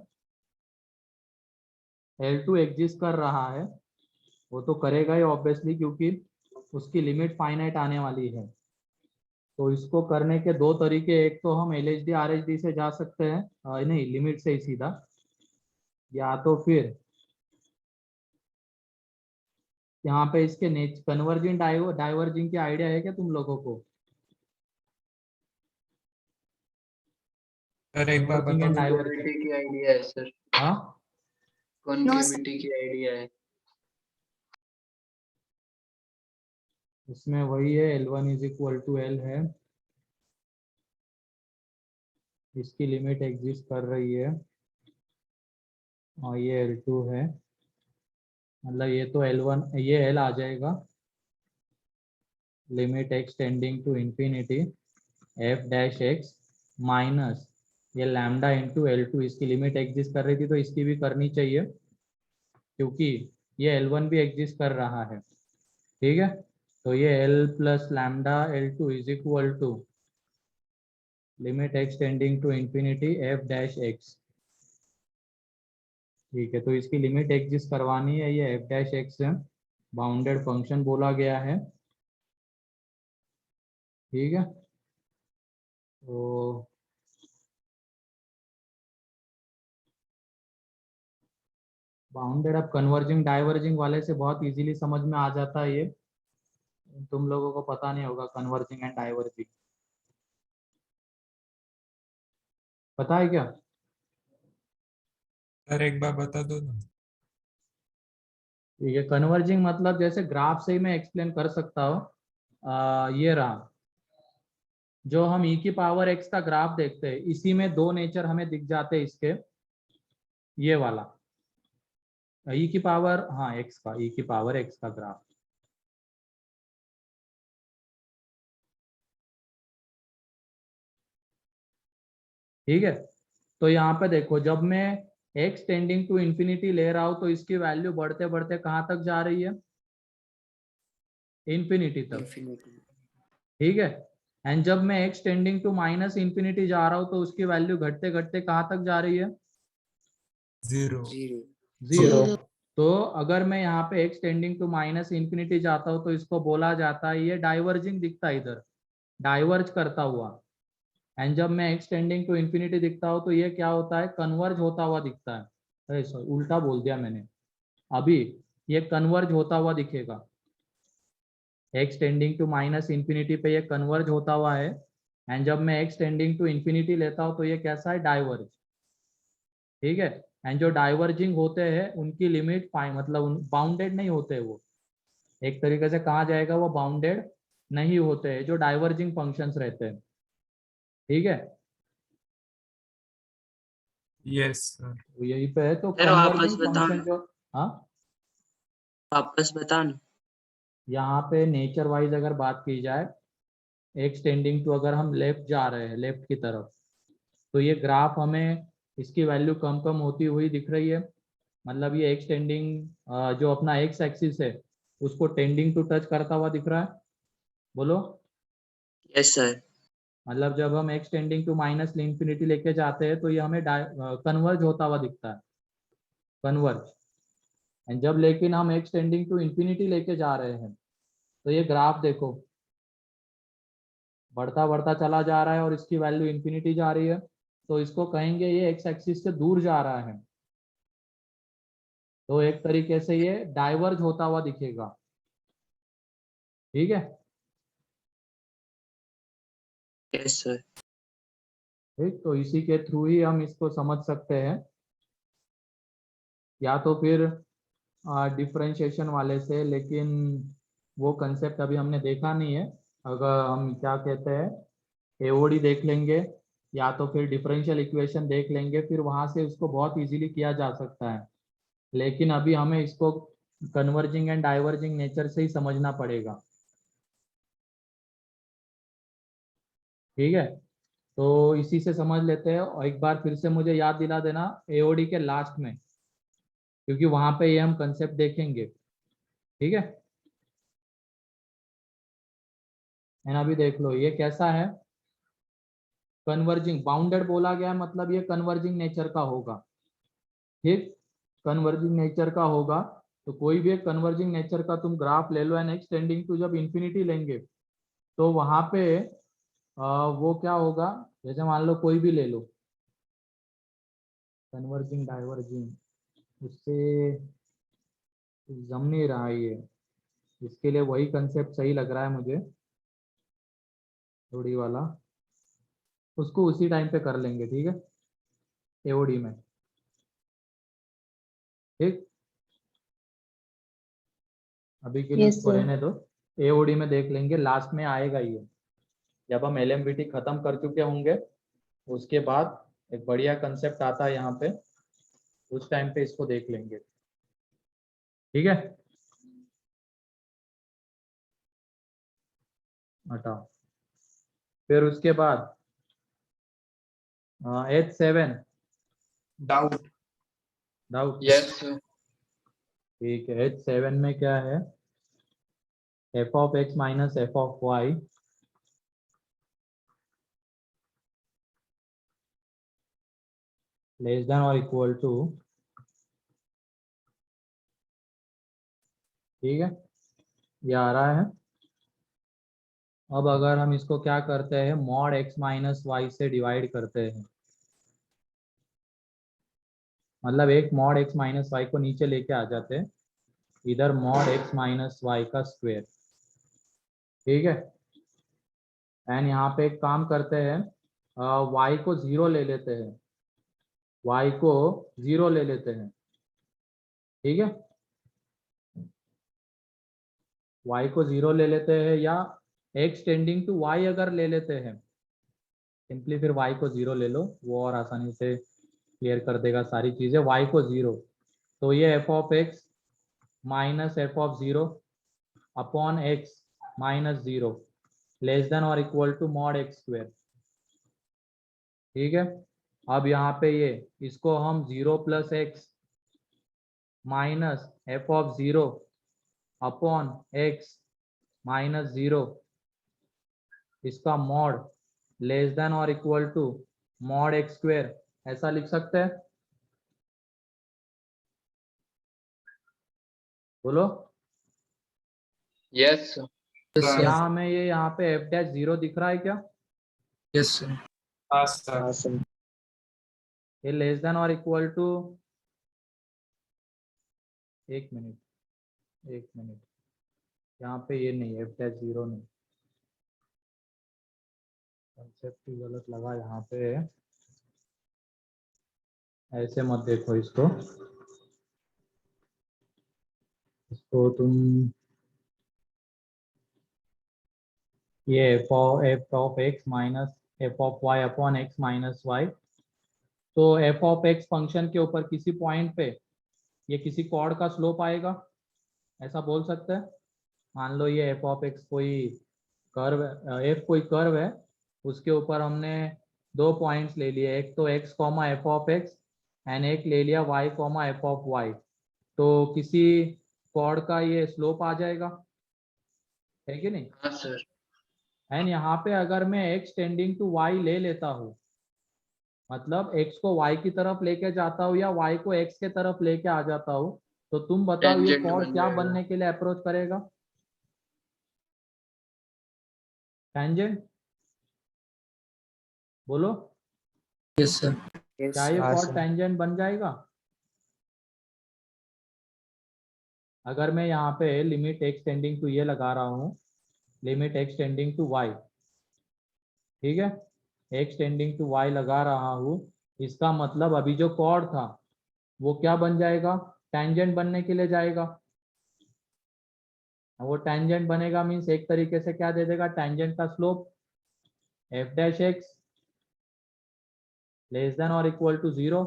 L2 एग्जिस्ट कर रहा है, वो तो करेगा ही ऑब्वियसली क्योंकि उसकी लिमिट फाइनाइट आने वाली है। तो इसको करने के दो तरीके, एक तो हम LHD RHD से जा सकते हैं, नहीं लिमिट से ही सीधा, या तो फिर यहाँ पे इसके कन्वर्जिंग डाइवर्जिंग की आइडिया है क्या तुम लोगों को? सर एक बार Converging and बता दो। diverging। की आइडिया है सर। हाँ, कॉन्केविटी की आइडिया है। इसमें वही है, L1 is equal to L है, इसकी लिमिट एग्जिस्ट कर रही है, और ये L2 है, मतलब ये तो L1, ये L आ जाएगा, limit x tending to infinity f dash x minus ये लैम्डा इंटू L2, इसकी लिमिट एग्जिस्ट कर रही थी तो इसकी भी करनी चाहिए, क्योंकि ये L1 भी एग्जिस्ट कर रहा है, ठीक है। तो ये L plus lambda L2 is equal to limit x tending to infinity f dash x, ठीक है। तो इसकी लिमिट एग्जिस्ट करवानी है, ये f डैश x है, बाउंडेड फंक्शन बोला गया है, ठीक है। तो बाउंडेड अब कन्वर्जिंग डाइवर्जिंग वाले से बहुत इजीली समझ में आ जाता है, ये तुम लोगों को पता नहीं होगा कन्वर्जिंग एंड डाइवर्जिंग, पता है क्या? सर एक बार बता दो ना। ये कन्वर्जिंग मतलब जैसे ग्राफ से ही मैं एक्सप्लेन कर सकता हूँ, ये रहा, जो हम e की पावर x का ग्राफ देखते हैं, इसी में दो नेचर हमें दिख जाते हैं इसके, ये वाला e की पावर, हाँ x का, e की पावर x का ग्राफ, ठीक है। तो यहाँ पे देखो, जब मैं x टेंडिंग टू इंफिनिटी ले रहा हूँ तो इसकी वैल्यू बढ़ते बढ़ते कहाँ तक जा रही है, इंफिनिटी तक, infinity, ठीक है। एंड जब मैं x tending to minus infinity जा रहा हूँ तो उसकी वैल्यू घटते घटते कहाँ तक जा रही है, 0 0, जीरो। तो अगर मैं यहाँ पे x tending to minus infinity जाता हूँ तो इसको बोला जाता है, ये डाइवर्जिंग दिखता है इधर, डाइवर्ज करता हुआ। एंड जब मैं x टेंडिंग टू इंफिनिटी दिखता हूँ तो ये क्या होता है, कन्वर्ज होता हुआ दिखता है, अरे सॉरी उल्टा बोल दिया मैंने, अभी ये कन्वर्ज होता हुआ दिखेगा, x tending to minus infinity पे ये कन्वर्ज होता हुआ है, एंड जब मैं x टेंडिंग टू इंफिनिटी लेता हूँ तो ये कैसा है, डाइवर्ज, ठीक है। एंड जो डाइवर्जिंग होते हैं उनकी लिमिट मतलब बाउंडेड नहीं होते, वो एक तरीके से कहा जाएगा वो बाउंडेड नहीं होते हैं, जो डाइवर्जिंग फंक्शंस रहते हैं, ठीक है। Yes sir. तो यही पे है, तो सर वापस कन्वर्जिंग बताओ फंक्शन ना, जो, हाँ वापस बताओ ना। यहाँ पे नेचर वाइज अगर बात की जाए, एक्स टेंडिंग टू अगर हम लेफ्ट जा रहे हैं, लेफ्ट की तरफ, तो ये ग्राफ हमें इसकी वैल्यू कम कम होती हुई दिख रही है, मतलब ये एक्स टेंडिंग जो अपना एक्स एक्सिस है उसको टेंडिंग टू टच करता हुआ दिख रहा है, बोलो। Yes sir. मतलब जब हम x tending to minus infinity लेके जाते हैं तो ये हमें कन्वर्ज होता हुआ दिखता है, कन्वर्ज। एंड जब लेकिन हम एक्स टेंडिंग टू इंफिनिटी लेके जा रहे हैं तो ये ग्राफ देखो बढ़ता बढ़ता चला जा रहा है और इसकी वैल्यू इंफिनिटी जा रही है, तो इसको कहेंगे ये एक्स एक्सिस से दूर जा रहा है, तो एक तरीके से ये डाइवर्ज होता हुआ दिखेगा, ठीक है। Yes sir. ठीक, तो इसी के थ्रू ही हम इसको समझ सकते हैं, या तो फिर डिफरेंशिएशन वाले से, लेकिन वो कंसेप्ट अभी हमने देखा नहीं है, अगर हम क्या कहते हैं एओडी देख लेंगे या तो फिर डिफरेंशियल इक्वेशन देख लेंगे, फिर वहां से उसको बहुत इजीली किया जा सकता है, लेकिन अभी हमें इसको कन्वर्जिंग एंड डाइवर्जिंग नेचर से ही समझना पड़ेगा, ठीक है। तो इसी से समझ लेते हैं, और एक बार फिर से मुझे याद दिला देना एओडी के लास्ट में, क्योंकि वहां पे ये हम कंसेप्ट देखेंगे, ठीक है। एंड अभी देख लो ये कैसा है, कन्वर्जिंग, बाउंडेड बोला गया है, मतलब ये कन्वर्जिंग नेचर का होगा, ठीक, कन्वर्जिंग नेचर का होगा। तो कोई भी एक कन्वर्जिंग नेचर का तुम ग्राफ ले लो एंड एक्स टेंडिंग टू जब इंफिनिटी लेंगे तो वहां पे वो क्या होगा, जैसे मान लो कोई भी ले लो, कन्वर्जिंग डाइवर्जिंग, उससे जम नहीं रहा है ये, इसके लिए वही कंसेप्ट सही लग रहा है मुझे, थोड़ी वाला, उसको उसी टाइम पे कर लेंगे, ठीक है, एओडी में, ठीक। अभी के लिए यस उसको सर। रहने दो, एओडी में देख लेंगे, लास्ट में आएगा ये जब हम एलएमवीटी खत्म कर चुके होंगे, उसके बाद एक बढ़िया कंसेप्ट आता है यहाँ पे, उस टाइम पे इसको देख लेंगे। ठीक है, हटाओ। फिर उसके बाद H7 doubt. Doubt. Yes sir. ठीक है, H7 में क्या है, f of x minus f of y less than और इक्वल टू, ठीक है, ये आ रहा है। अब अगर हम इसको क्या करते हैं, मॉड x माइनस वाई से डिवाइड करते हैं, मतलब एक मॉड x माइनस वाई को नीचे लेके आ जाते हैं, इधर मॉड x माइनस वाई का स्क्वायर। ठीक है, एंड यहाँ पे एक काम करते हैं, y को 0 ले लेते हैं, y को 0 ले लेते हैं। ठीक है, y को 0 ले लेते हैं, या x टेंडिंग टू y अगर ले लेते हैं, सिंपली फिर y को 0 ले लो, वो और आसानी से क्लियर कर देगा सारी चीजें। y को 0, तो ये f of x minus f of 0 upon x minus 0 less than और equal to mod x square. ठीक है, अब यहाँ पे ये इसको हम 0 plus x minus f of 0 upon x minus 0 इसका मॉड लेस देन और equal to mod x square, ऐसा लिख सकते हैं। बोलो, यस सर। क्या हमें ये यहाँ पे f डैश 0 दिख रहा है क्या? Yes sir. हाँ सर। हाँ सर। ये लेस देन और इक्वल टू, एक मिनट, यहाँ पे ये नहीं, f डैश 0 नहीं, कंसेप्ट ही गलत लगा यहाँ पे। ऐसे मत देखो इसको तुम, ये f of x minus f of y upon x minus y, तो f ऑफ x फंक्शन के ऊपर किसी पॉइंट पे ये किसी कॉर्ड का स्लोप आएगा, ऐसा बोल सकते हैं। मान लो ये f ऑफ x कोई कर्व, f कोई कर्व है, उसके ऊपर हमने दो पॉइंट्स ले लिए, एक तो x comma f of x and एक ले लिया y comma f of y, तो किसी कॉर्ड का ये स्लोप आ जाएगा, है कि नहीं? हाँ सर। एंड यहाँ पे अगर मैं x टेंडिंग टू y ले लेता हूँ, मतलब x को y की तरफ लेके जाता हूँ या y को x के तरफ लेके आ जाता हूँ, तो तुम बताओ ये Tangent कॉर्ड बन क्या जाएगा। बनने के लिए अप्रोच करेगा? टेंजेंट। बोलो, यस सर। यस क्या ये हाँ कॉर्ड सर। टेंजेंट बन जाएगा? अगर मैं यहाँ पे लिमिट x टेंडिंग टू ये लगा रहा हूँ, limit x tending to y, ठीक है, x टेंडिंग टू y लगा रहा हूँ, इसका मतलब अभी जो कॉर्ड था वो क्या बन जाएगा, टेंजेंट बनने के लिए जाएगा। वो टेंजेंट बनेगा मीन्स एक तरीके से क्या दे देगा, टेंजेंट का slope f dash x less than और इक्वल टू 0,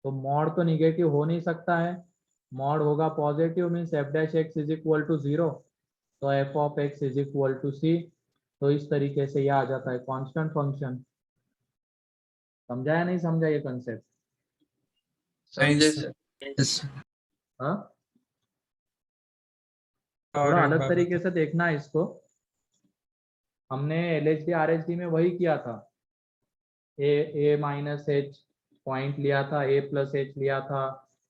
तो मॉड तो निगेटिव हो नहीं सकता है, मॉड होगा positive, means f dash x is equal to 0, तो f of x is equal to c। तो इस तरीके से यह आ जाता है कांस्टेंट फंक्शन। समझा या नहीं समझा ये कंसेप्ट? समझे सर। Yes sir. हाँ, और थोड़ा एक अलग बार तरीके से देखना है इसको। हमने LHD RHD में वही किया था, a माइनस h पॉइंट लिया था, a प्लस h लिया था,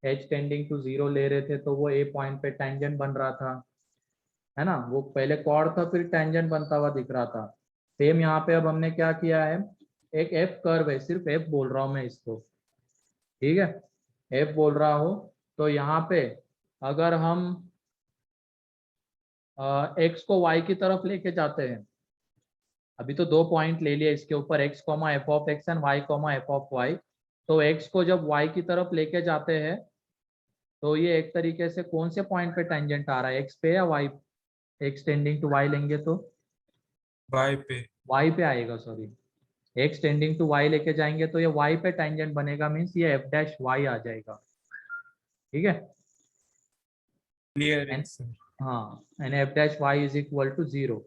h टेंडिंग टू 0 ले रहे थे, तो वो a पॉइंट पे टेंजेंट बन रहा था, है ना, वो पहले कॉर्ड था फिर टेंजेंट बनता हुआ दिख रहा था। सेम यहाँ पे अब हमने क्या किया है, एक f कर्व है, सिर्फ f बोल रहा हूँ मैं इसको, ठीक है, f बोल रहा हूँ, तो यहाँ पे अगर हम x को y की तरफ लेके जाते हैं, अभी तो दो पॉइंट ले लिए इसके ऊपर, x comma f of x and y comma f of y, तो x को जब y की तरफ लेके जाते हैं तो ये एक तरीके से कौन से पॉइंट पे टेंजेंट आ रहा है, एक्स पे या y? X tending to y लेंगे तो Y पे। वाई पे आएगा, sorry, x tending to y लेके जाएंगे तो ये वाई पे टेंजेंट बनेगा, मीन्स ये एफ डैश वाई आ जाएगा। ठीक है, क्लियर है And- सर। हाँ, and f dash y is equal to 0,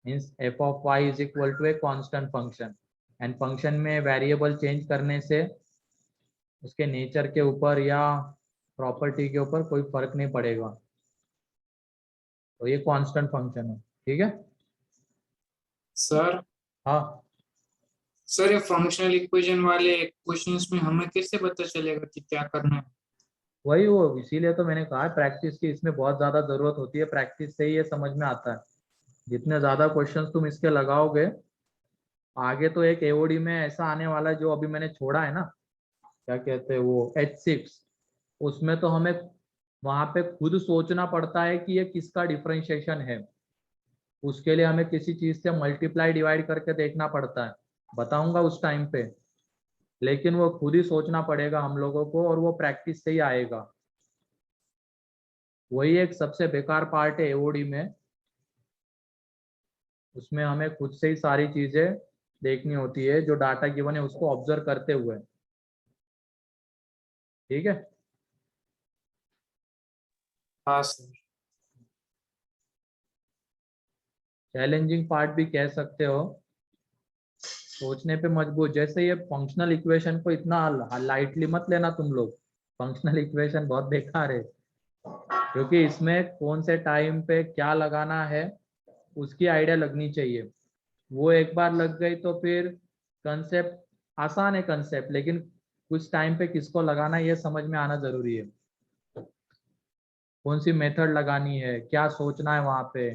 means f of y is equal to a constant function. And function में वेरिएबल चेंज करने से उसके नेचर के ऊपर या प्रॉपर्टी के ऊपर कोई फर्क नहीं पड़ेगा, तो ये कांस्टेंट फंक्शन है। ठीक है, सर हाँ सर ये फंक्शनल इक्वेशन वाले क्वेश्चंस में हमें कैसे पता चलेगा कि क्या करना है? वही, वो इसीलिए तो मैंने कहा प्रैक्टिस की इसमें बहुत ज्यादा जरूरत होती है, प्रैक्टिस से ही ये समझ में आता है। जितने ज्यादा क्वेश्चंस तुम इसके लगाओगे आगे, तो एक एओडी में ऐसा आने वाला है जो अभी मैंने छोड़ा है ना, क्या कहते हैं वो H6, उसमें तो हमें वहां पे खुद सोचना पड़ता है कि ये किसका डिफरेंशिएशन है। उसके लिए हमें किसी चीज से मल्टीप्लाई डिवाइड करके देखना पड़ता है, बताऊंगा उस टाइम पे, लेकिन वो खुद ही सोचना पड़ेगा हम लोगों को, और वो प्रैक्टिस से ही आएगा। वही एक सबसे बेकार पार्ट है एओडी में, उसमें हमें खुद से ही सारी चीजें देखनी होती है, जो डाटा गिवन है उसको ऑब्जर्व करते हुए। ठीक है, हाँ सर। चैलेंजिंग पार्ट भी कह सकते हो, सोचने पे मजबूर। जैसे ये फंक्शनल इक्वेशन को इतना लाइटली मत लेना तुम लोग, फंक्शनल इक्वेशन बहुत बेकार है, क्योंकि इसमें कौन से टाइम पे क्या लगाना है उसकी आइडिया लगनी चाहिए। वो एक बार लग गई तो फिर कंसेप्ट आसान है कंसेप्ट, लेकिन कुछ टाइम पे किसको लगाना है ये समझ में आना जरूरी है, कौन सी मेथड लगानी है, क्या सोचना है वहां पे,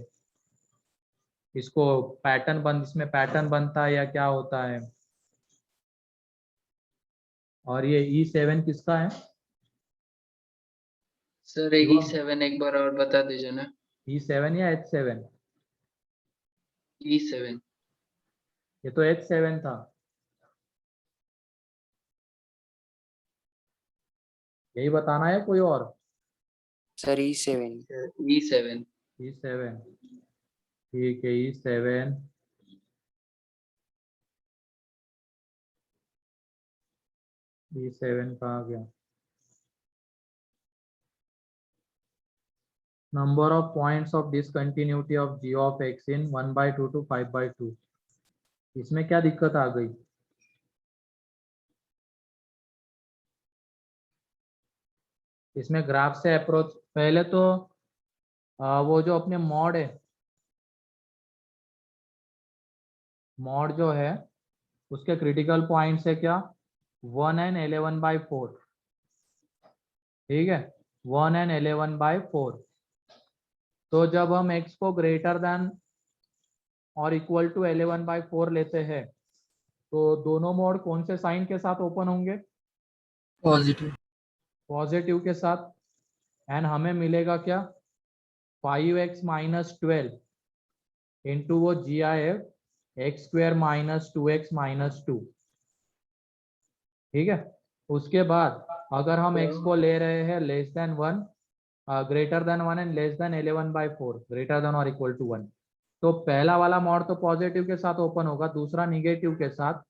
इसको पैटर्न बन, इसमें पैटर्न बनता है या क्या होता है। और ये E7 किसका है? सर एक शिवम, E7 एक बार और बता दीजिए ना। E7 या H7? E7। ये तो H7 था, यही बताना है कोई और? Sir E7। E7। E7, ठीक है, E7, E7 कहाँ गया? Number of points of discontinuity of g of x in 1/2 to 5/2। इसमें क्या दिक्कत आ गई? इसमें ग्राफ से अप्रोच, पहले तो वो जो अपने मॉड है, मॉड जो है उसके क्रिटिकल पॉइंट्स है क्या, 1 and 11/4। ठीक है, 1 and 11/4। तो जब हम x को ग्रेटर देन और इक्वल टू 11/4 लेते हैं तो दोनों मोड कौन से साइन के साथ ओपन होंगे? पॉजिटिव। पॉजिटिव के साथ। एंड हमें मिलेगा क्या, 5x - 12 इंटू वो GIF x² - 2x - 2। ठीक है, उसके बाद अगर हम x को ले रहे हैं less than 1, greater than 1 and less than 11/4, greater than और इक्वल टू 1, तो पहला वाला मॉड तो पॉजिटिव के साथ ओपन होगा, दूसरा निगेटिव के साथ।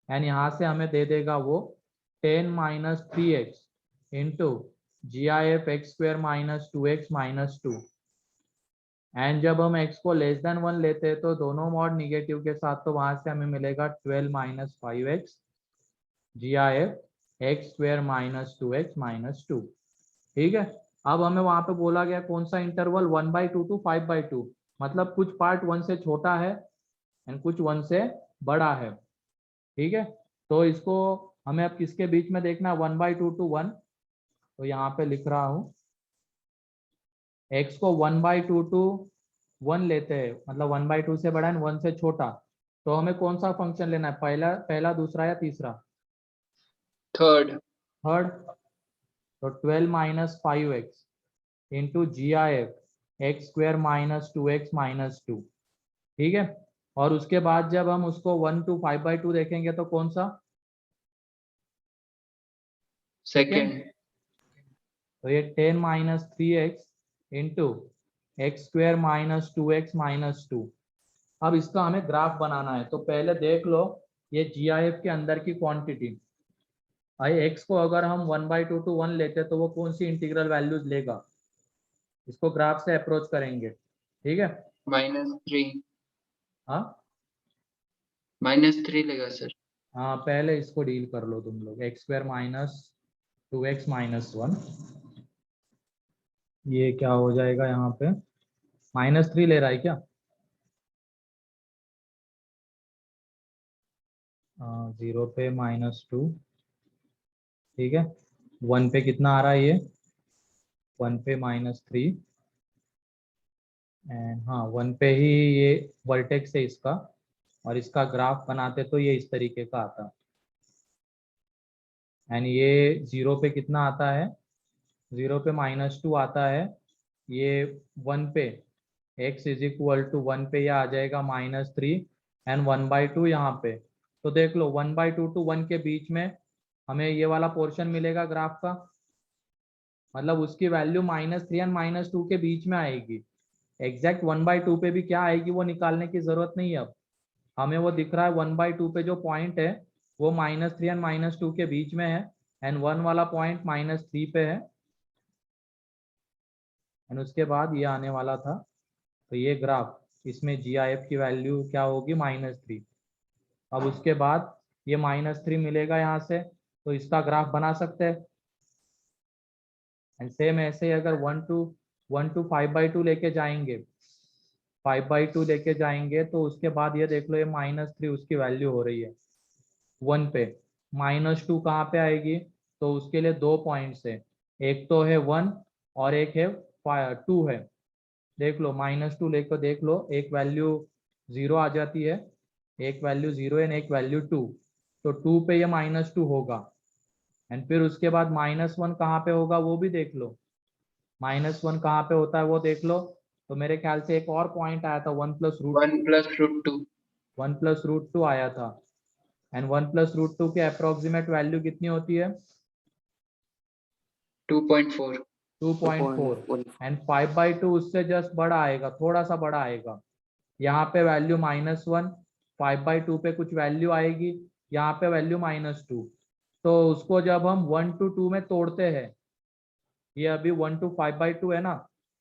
एंड यहाँ से हमें दे देगा वो 10 - 3x into GIF x² - 2x - 2। And जब हम x को लेस देन 1 लेते हैं तो दोनों मॉड निगेटिव के साथ, तो वहां से हमें मिलेगा 12 - 5x GIF x² - 2x - 2। ठीक है, अब हमें वहां पे बोला गया कौन सा इंटरवल, 1/2 to 5/2, मतलब कुछ पार्ट 1 से छोटा है एंड कुछ 1 से बड़ा है। ठीक है, तो इसको हमें अब किसके बीच में देखना, 1/2 to 1। तो यहाँ पे लिख रहा हूँ, x को 1/2 to 1 लेते हैं, मतलब 1/2 से बड़ा एंड 1 से छोटा, तो हमें कौन सा फंक्शन लेना है, पहला दूसरा या तीसरा? थर्ड। थर्ड। तो 12 - 5x into GIF x² - 2x - 2। ठीक है, और उसके बाद जब हम उसको 1 to 5/2 देखेंगे तो कौन सा? सेकेंड। तो ये 10 minus 3x into x square minus 2x minus 2। अब इसका हमें ग्राफ बनाना है, तो पहले देख लो ये GIF के अंदर की क्वांटिटी। भाई x को अगर हम 1/2 to 1 लेते तो वो कौन सी इंटीग्रल वैल्यूज लेगा, इसको ग्राफ से अप्रोच करेंगे, ठीक है। -3 हाँ -3 लेगा सर। हाँ, पहले इसको डील कर लो तुम लोग। X square minus 2x minus 1, ये क्या हो जाएगा यहाँ पे, -3 ले रहा है क्या? 0 पे -2, ठीक है। 1 पे कितना आ रहा है ये, 1 पे -3, एंड हाँ 1 पे ही ये वर्टेक्स है इसका, और इसका ग्राफ बनाते तो ये इस तरीके का आता। एंड ये 0 पे कितना आता है, 0 पे -2 आता है। ये 1 पे x इज इक्वल टू 1 पे यह आ जाएगा -3 एंड 1/2 यहाँ पे। तो देख लो 1/2 to 1 के बीच में हमें ये वाला पोर्शन मिलेगा ग्राफ का, मतलब उसकी वैल्यू -3 एंड -2 के बीच में आएगी। एग्जैक्ट 1/2 पे भी क्या आएगी वो निकालने की जरूरत नहीं है। अब हमें वो दिख रहा है 1/2 पे जो पॉइंट है वो -3 एंड -2 के बीच में है, एंड 1 वाला पॉइंट -3 पे है, एंड उसके बाद ये आने वाला था। तो ये ग्राफ, इसमें GIF की वैल्यू क्या होगी, -3। अब उसके बाद ये -3 मिलेगा यहाँ से, तो इसका ग्राफ बना सकते हैं। एंड सेम ऐसे ही अगर 1 to 5/2 लेके जाएंगे, 5/2 लेके जाएंगे तो उसके बाद ये देख लो ये -3 उसकी वैल्यू हो रही है 1 पे। -2 कहाँ पे आएगी, तो उसके लिए 2 पॉइंट्स है, एक तो है 1 और एक है 2 है। देख लो -2 लेकर देख लो, एक वैल्यू 0 आ जाती है, एक वैल्यू 0 एंड एक वैल्यू 2, तो 2 पे ये -2 होगा। एंड फिर उसके बाद -1 कहाँ पे होगा वो भी देख लो, -1 कहाँ पे होता है वो देख लो। तो मेरे ख्याल से एक और पॉइंट आया था 1 +1 + √2 1 + √2 आया था, एंड 1 + √2 के अप्रोक्सीमेट वैल्यू कितनी होती है, 2.4 2.4, एंड 5/2 उससे जस्ट बड़ा आएगा, थोड़ा सा बड़ा आएगा। यहाँ पे वैल्यू -1, 5/2 पे कुछ वैल्यू आएगी, यहाँ पे वैल्यू -2। तो उसको जब हम 1 to 2 में तोड़ते हैं, ये अभी 1 to 5/2 है ना,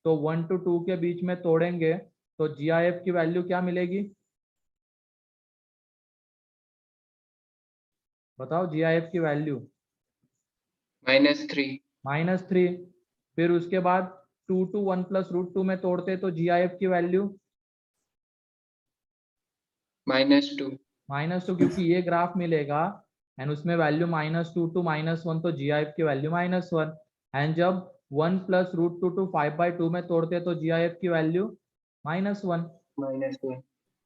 तो 1 to 2 के बीच में तोड़ेंगे तो GIF की वैल्यू क्या मिलेगी, बताओ GIF की वैल्यू -3 -3। फिर उसके बाद 2 to 1 + √2 में तोड़ते तो GIF की वैल्यू -2 -2, क्योंकि ये ग्राफ मिलेगा एंड उसमें वैल्यू -2 to -1, तो GIF की वैल्यू -1। एंड जब 1 + √2 to 5/2 में तोड़ते तो GIF की वैल्यू -1। -1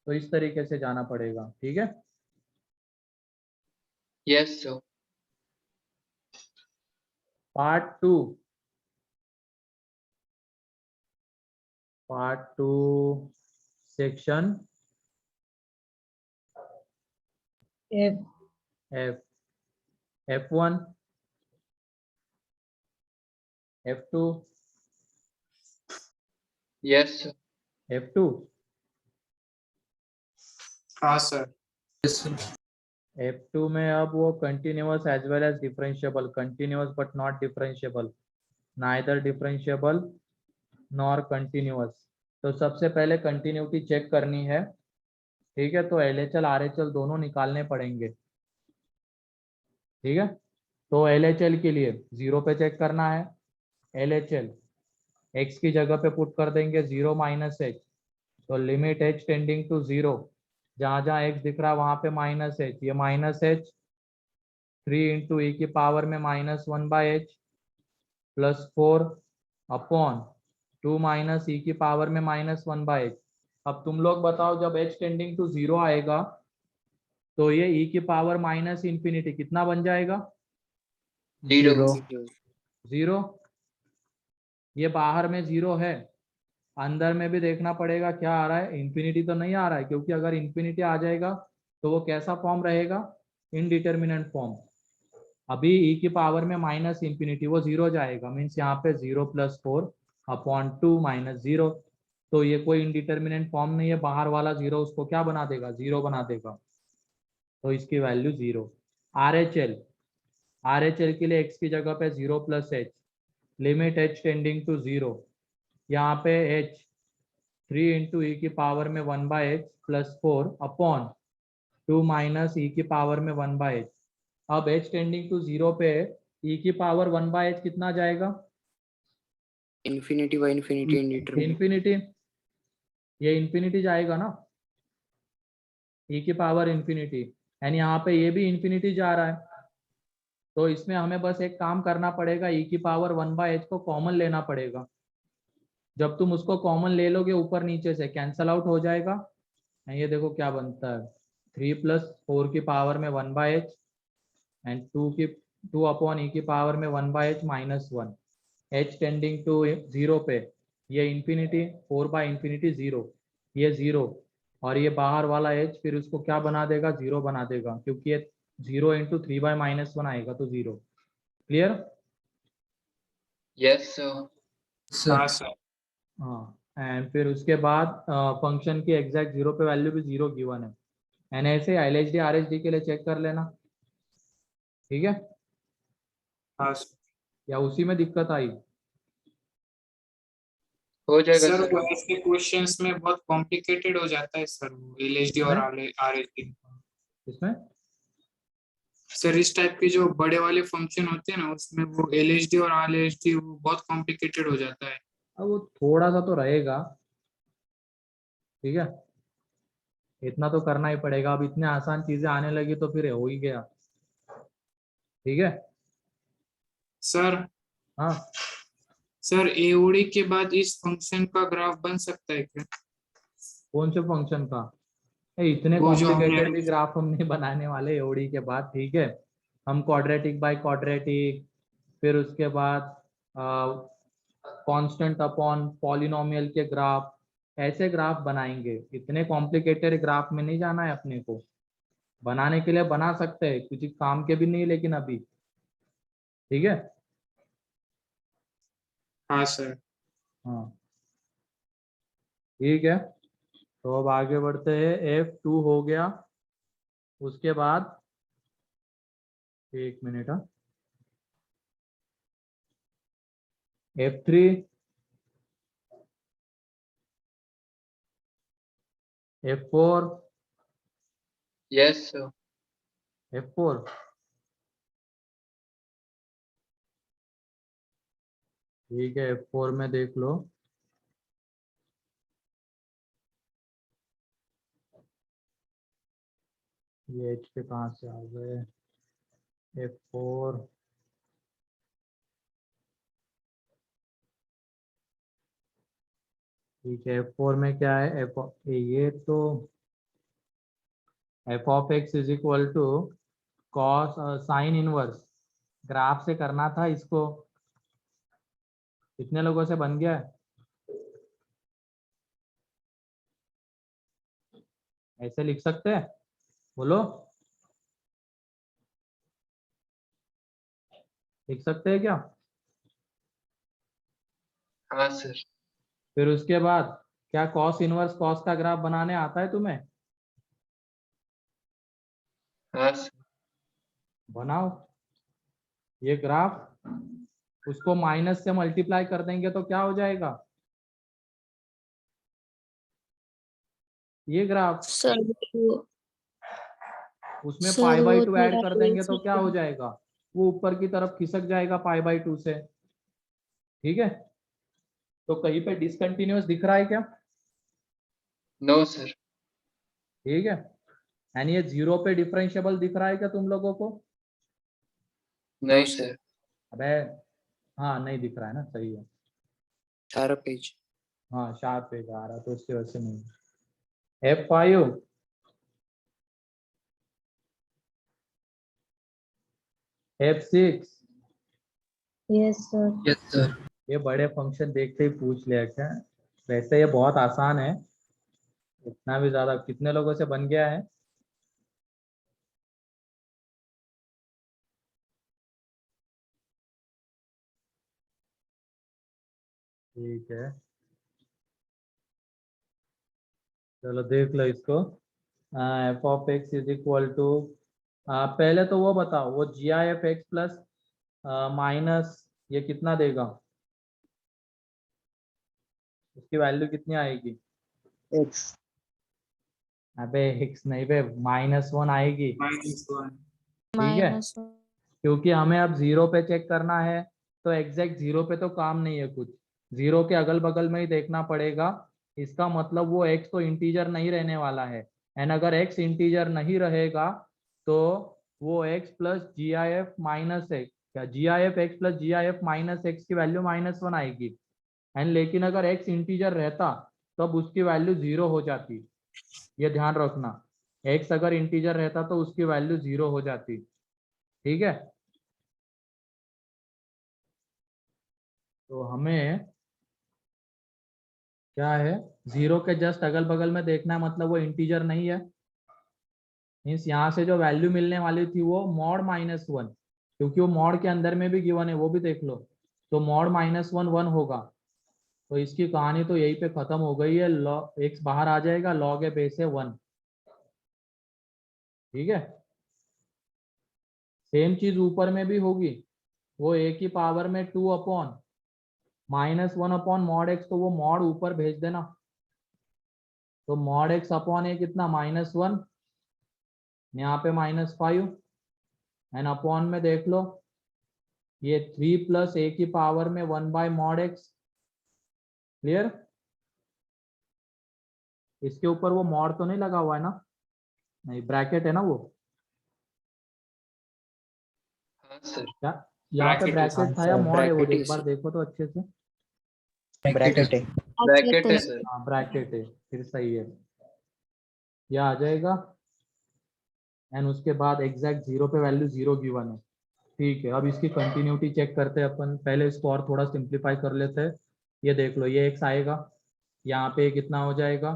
तो इस तरीके से जाना पड़ेगा, ठीक है। Yes sir. Part 2 section F F, F1, F2, yes sir. F2, हाँ सर। F2 में अब वो continuous as well as differentiable, continuous but not differentiable, neither differentiable nor continuous. तो सबसे पहले कंटिन्यूटी चेक करनी है, ठीक है। तो LHL RHL दोनों निकालने पड़ेंगे, ठीक है। तो LHL के लिए 0 पे चेक करना है, LHL x की जगह पे पुट कर देंगे 0 -h, तो लिमिट h टेंडिंग टू 0, जहाँ जहाँ x दिख रहा है वहां पे -h, ये -h 3 × e की पावर में -1/h +4 अपॉन 2 - e की पावर में -1/h। अब तुम लोग बताओ जब h टेंडिंग टू 0 आएगा तो ये e की पावर -∞ कितना बन जाएगा, 0 0। ये बाहर में 0 है, अंदर में भी देखना पड़ेगा क्या आ रहा है, इंफिनिटी तो नहीं आ रहा है, क्योंकि अगर इंफिनिटी आ जाएगा तो वो कैसा फॉर्म रहेगा, इनडिटर्मिनेंट फॉर्म। अभी e की पावर में माइनस इंफिनिटी, वो जीरो जाएगा, मीन्स यहाँ पे 0 + 4 अपॉन 2 - 0। तो ये कोई इंडिटरमिनेंट फॉर्म नहीं है, बाहर वाला जीरो उसको क्या बना देगा, जीरो बना देगा, तो इसकी वैल्यू 0। RHL के लिए x की जगह पे 0 + h, limit h tending to 0, यहाँ पे h 3 × e की पावर में 1/h + 4 अपॉन 2 - e की पावर में 1/h। अब h टेंडिंग टू 0 पे e की पावर 1/h कितना जाएगा, infinity by infinity indeterminate. Infinity, ये इंफिनिटी जाएगा ना, e की पावर इंफिनिटी, एंड यहाँ पे ये भी इंफिनिटी जा रहा है। तो इसमें हमें बस एक काम करना पड़ेगा, e की पावर 1/h को कॉमन लेना पड़ेगा। जब तुम उसको कॉमन ले लोगे ऊपर नीचे से कैंसल आउट हो जाएगा, ये देखो क्या बनता है, 3 + 4 की पावर में 1/h एंड 2 अपॉन e की पावर में 1/h - 1, h टेंडिंग टू 0 पे ये इंफिनिटी, 4/∞ 0, ये 0, और ये बाहर वाला h फिर उसको क्या बना देगा, 0 बना देगा, क्योंकि ये 0 × 3/-1 आएगा तो 0। क्लियर? Yes, sir. हाँ सर। हाँ, एंड फिर उसके बाद फंक्शन की एग्जैक्ट 0 पे वैल्यू भी 0 गिवन है, एंड ऐसे LHD RHD के लिए चेक कर लेना, ठीक है? हाँ सर। या उसी में दिक्कत आई? हो जाएगा सर सर। वो ऐसे क्वेश्चंस में बहुत कॉम्प्लिकेटेड हो जाता है सर, वो एलएचडी और आरएचडी। इसमें सर इस टाइप के जो बड़े वाले फंक्शन होते हैं ना, उसमें वो एलएचडी और आरएचडी वो बहुत कॉम्प्लिकेटेड हो जाता है। अब वो थोड़ा सा तो रहेगा, ठीक है, इतना तो करना ही पड़ेगा। अब इतने आसान चीजें आने लगी तो फिर हो ही गया, ठीक है? सर हाँ, सर एओडी के बाद इस फंक्शन का ग्राफ बन सकता है क्या? कौन से फंक्शन का? इतने वो जो हमने कॉम्प्लिकेटेड भी ग्राफ हम नहीं बनाने वाले एओडी के बाद, ठीक है? हम क्वाड्रेटिक बाय क्वाड्रेटिक, फिर उसके बाद कांस्टेंट अपॉन पॉलिनोमियल के ग्राफ, ऐसे ग्राफ बनाएंगे। इतने कॉम्प्लिकेटेड ग्राफ में नहीं जाना है अपने को, बनाने के लिए बना सकते हैं, कुछ काम के भी नहीं लेकिन अभी, ठीक है? हाँ सर। हाँ, ठीक है, तो अब आगे बढ़ते हैं। F2 हो गया, उसके बाद 1 मिनट, हाँ, F3, F4, Yes, sir. F4, ठीक है, F4 में देख लो, ये H पे कहाँ से आ गए, F4, ठीक है, F4 में क्या है, ये तो f(x) is equal to cos sine inverse, graph से करना था इसको। कितने लोगों से बन गया है? ऐसे लिख सकते हैं, बोलो, लिख सकते हैं क्या? हाँ सर। फिर उसके बाद क्या कॉस इनवर्स कॉस का ग्राफ बनाने आता है तुम्हें? हाँ सर। बनाओ ये ग्राफ, उसको माइनस से मल्टीप्लाई कर देंगे तो क्या हो जाएगा, ये ग्राफ, सर वो उसमें सर वो π/2 ऐड थोड़ा कर देंगे तो easy क्या हो जाएगा, वो ऊपर की तरफ खिसक जाएगा π/2 से, ठीक है? तो कहीं पे डिसकंटिन्यूअस दिख रहा है क्या? No sir. ठीक है, यानी ये 0 पे डिफरेंशिएबल दिख रहा है क्या तुम लोगों को? नहीं सर। अबे हाँ, नहीं दिख रहा है ना, सही है, Sharp edge. हाँ शार्प पेज आ रहा है तो उसकी वजह से नहीं। F5, F6, yes sir yes sir. ये बड़े फंक्शन देखते ही पूछ लिया क्या? वैसे ये बहुत आसान है, इतना भी ज्यादा, कितने लोगों से बन गया है? ठीक है, चलो देख लो इसको। F of x is equal to, पहले तो वो बताओ, वो G I F x plus minus ये कितना देगा, उसकी वैल्यू कितनी आएगी? एक्स अबे एक्स नहीं बे, -1 आएगी। -1। ठीक है, क्योंकि हमें अब जीरो पे चेक करना है, तो एग्जैक्ट जीरो पे तो काम नहीं है कुछ, जीरो के अगल बगल में ही देखना पड़ेगा। इसका मतलब वो एक्स तो इंटीजर नहीं रहने वाला है, एंड अगर एक्स इंटीजर नहीं रहेगा तो वो x plus G I F minus x, क्या G I F x plus G I F minus x की वैल्यू -1 आएगी। एंड लेकिन अगर एक्स इंटीजर रहता तब उसकी वैल्यू 0 हो जाती, ये ध्यान रखना। एक्स अगर इंटीजर रहता तो उसकी वैल्यू 0 हो जाती। ठीक है, तो हमें क्या है, जीरो के जस्ट अगल बगल में देखना है, मतलब वो इंटीजर नहीं है। मीन्स यहाँ से जो वैल्यू मिलने वाली थी वो मॉड -1, क्योंकि वो मॉड के अंदर में भी गिवन है, वो भी देख लो। तो मॉड -1 1 होगा, तो इसकी कहानी तो यहीं पे खत्म हो गई है। लॉग एक्स बाहर आ जाएगा, लॉग ए बेस है 1। ठीक है, सेम चीज ऊपर में भी होगी, वो ए की पावर में 2 अपॉन -1 अपॉन मॉड एक्स, तो वो मॉड ऊपर भेज देना। तो मॉड एक्स अपॉन ए कितना, -1, यहाँ पे -5, एंड अपॉन में देख लो ये 3 प्लस ए की पावर में 1 बाय मॉड एक्स। क्लियर? इसके ऊपर वो मॉड तो नहीं लगा हुआ है ना? नहीं, ब्रैकेट है ना वो, हाँ सर। क्या यहाँ पे Bracket है, ब्रैकेट था या मॉड है? वो ब्रैकेट एक बार देखो तो अच्छे से। ब्रैकेट है। ब्रैकेट है सर। हाँ ब्रैकेट है, फिर सही है, ये आ जाएगा। एंड उसके बाद एग्जैक्ट जीरो पे वैल्यू 0 गिवन है। ठीक है, अब इसकी कंटिन्यूटी चेक करते हैं अपन। पहले इसको और थोड़ा सिंप्लीफाई कर लेते हैं। ये देख लो, ये एक्स आएगा, यहाँ पे कितना हो जाएगा,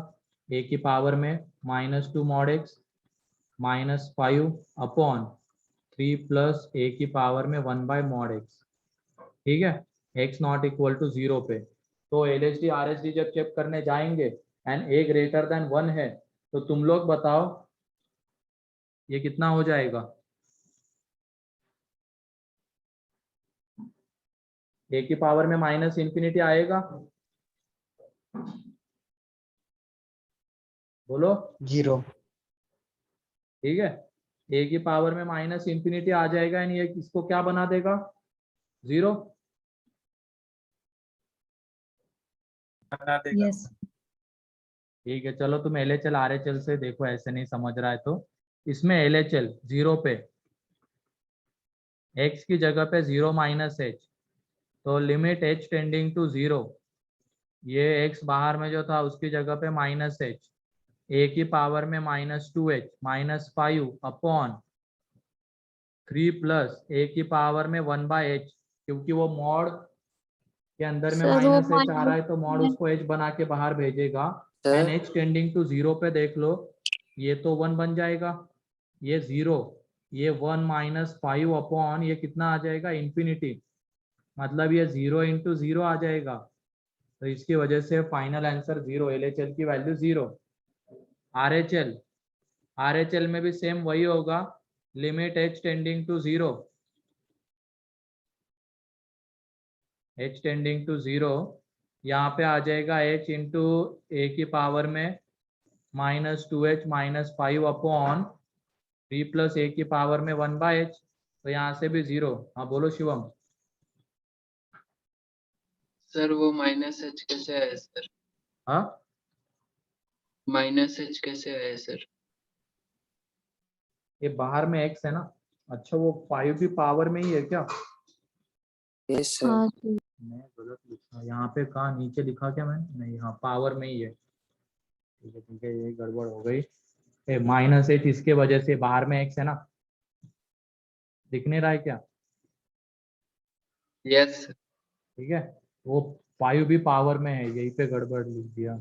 ए की पावर में -2 मॉड एक्स -5 अपॉन 3 प्लस ए की पावर में 1 बाय मॉड एक्स। ठीक है, एक्स नॉट इक्वल टू 0 पे। तो L H D R H D जब चेक करने जाएंगे एंड ए ग्रेटर देन 1 है, तो तुम लोग बताओ ये कितना हो जाएगा? ए की पावर में -∞ आएगा, बोलो। 0 ठीक है, ए की पावर में -∞ आ जाएगा, यानी ये इसको क्या बना देगा, 0 बना देगा। यस ठीक है, चलो तुम L H L R H L से देखो, ऐसे नहीं समझ रहा है तो इसमें एल एच एल 0 पे x की जगह पे 0 -h, तो लिमिट h टेंडिंग टू 0, ये x बाहर में जो था उसकी जगह पे -h, a की पावर में -2h -5 अपॉन 3 प्लस a की पावर में 1 बाय h, क्योंकि वो मॉड के अंदर में सर वो -h आ रहा है, तो मॉड उसको h बना के बाहर भेजेगा। एंड h टेंडिंग टू 0 पे देख लो, ये तो 1 बन जाएगा, ये 0, ये 1 -5 अपॉन ये कितना आ जाएगा, इंफिनिटी, मतलब ये 0 इंटू 0 आ जाएगा। तो इसकी वजह से final answer 0, L H L की वैल्यू 0। आर एच एल में भी सेम वही होगा, limit h tending to 0, h tending to 0, यहाँ पे आ जाएगा h इंटू ए की पावर में -2h -5 अपॉन 3 प्लस ए की पावर में 1 बाय h, तो यहाँ से भी 0। हाँ बोलो शिवम। सर वो -h कैसे आया सर? हाँ, -h कैसे आया सर? ये बाहर में x है ना, अच्छा वो 5 भी पावर में ही है क्या? Yes sir. मैं गलत लिखा, यहाँ पे कहाँ नीचे लिखा क्या मैंने, नहीं हाँ पावर में ही है। ठीक है, ये गड़बड़ हो गई। -h इसके वजह से बाहर में x है ना, दिख नहीं रहा है क्या? Yes sir. ठीक है, वो 5 भी पावर में है, यहीं पे गड़बड़ लिख दिया,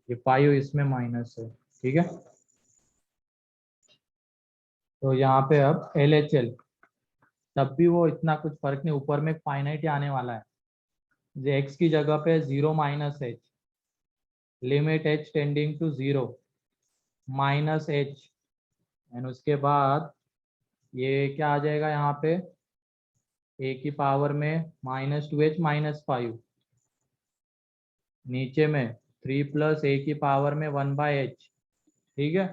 ये 5 इसमें माइनस है। ठीक है, तो यहाँ पे अब LHL, तब भी वो इतना कुछ फर्क नहीं, ऊपर में फाइनाइट आने वाला है। x की जगह पे 0 minus h, limit h tending to 0 minus h, and उसके बाद ये क्या आ जाएगा यहाँ पे a की पावर में -2h -5, नीचे में 3 प्लस a की पावर में 1/h। ठीक है,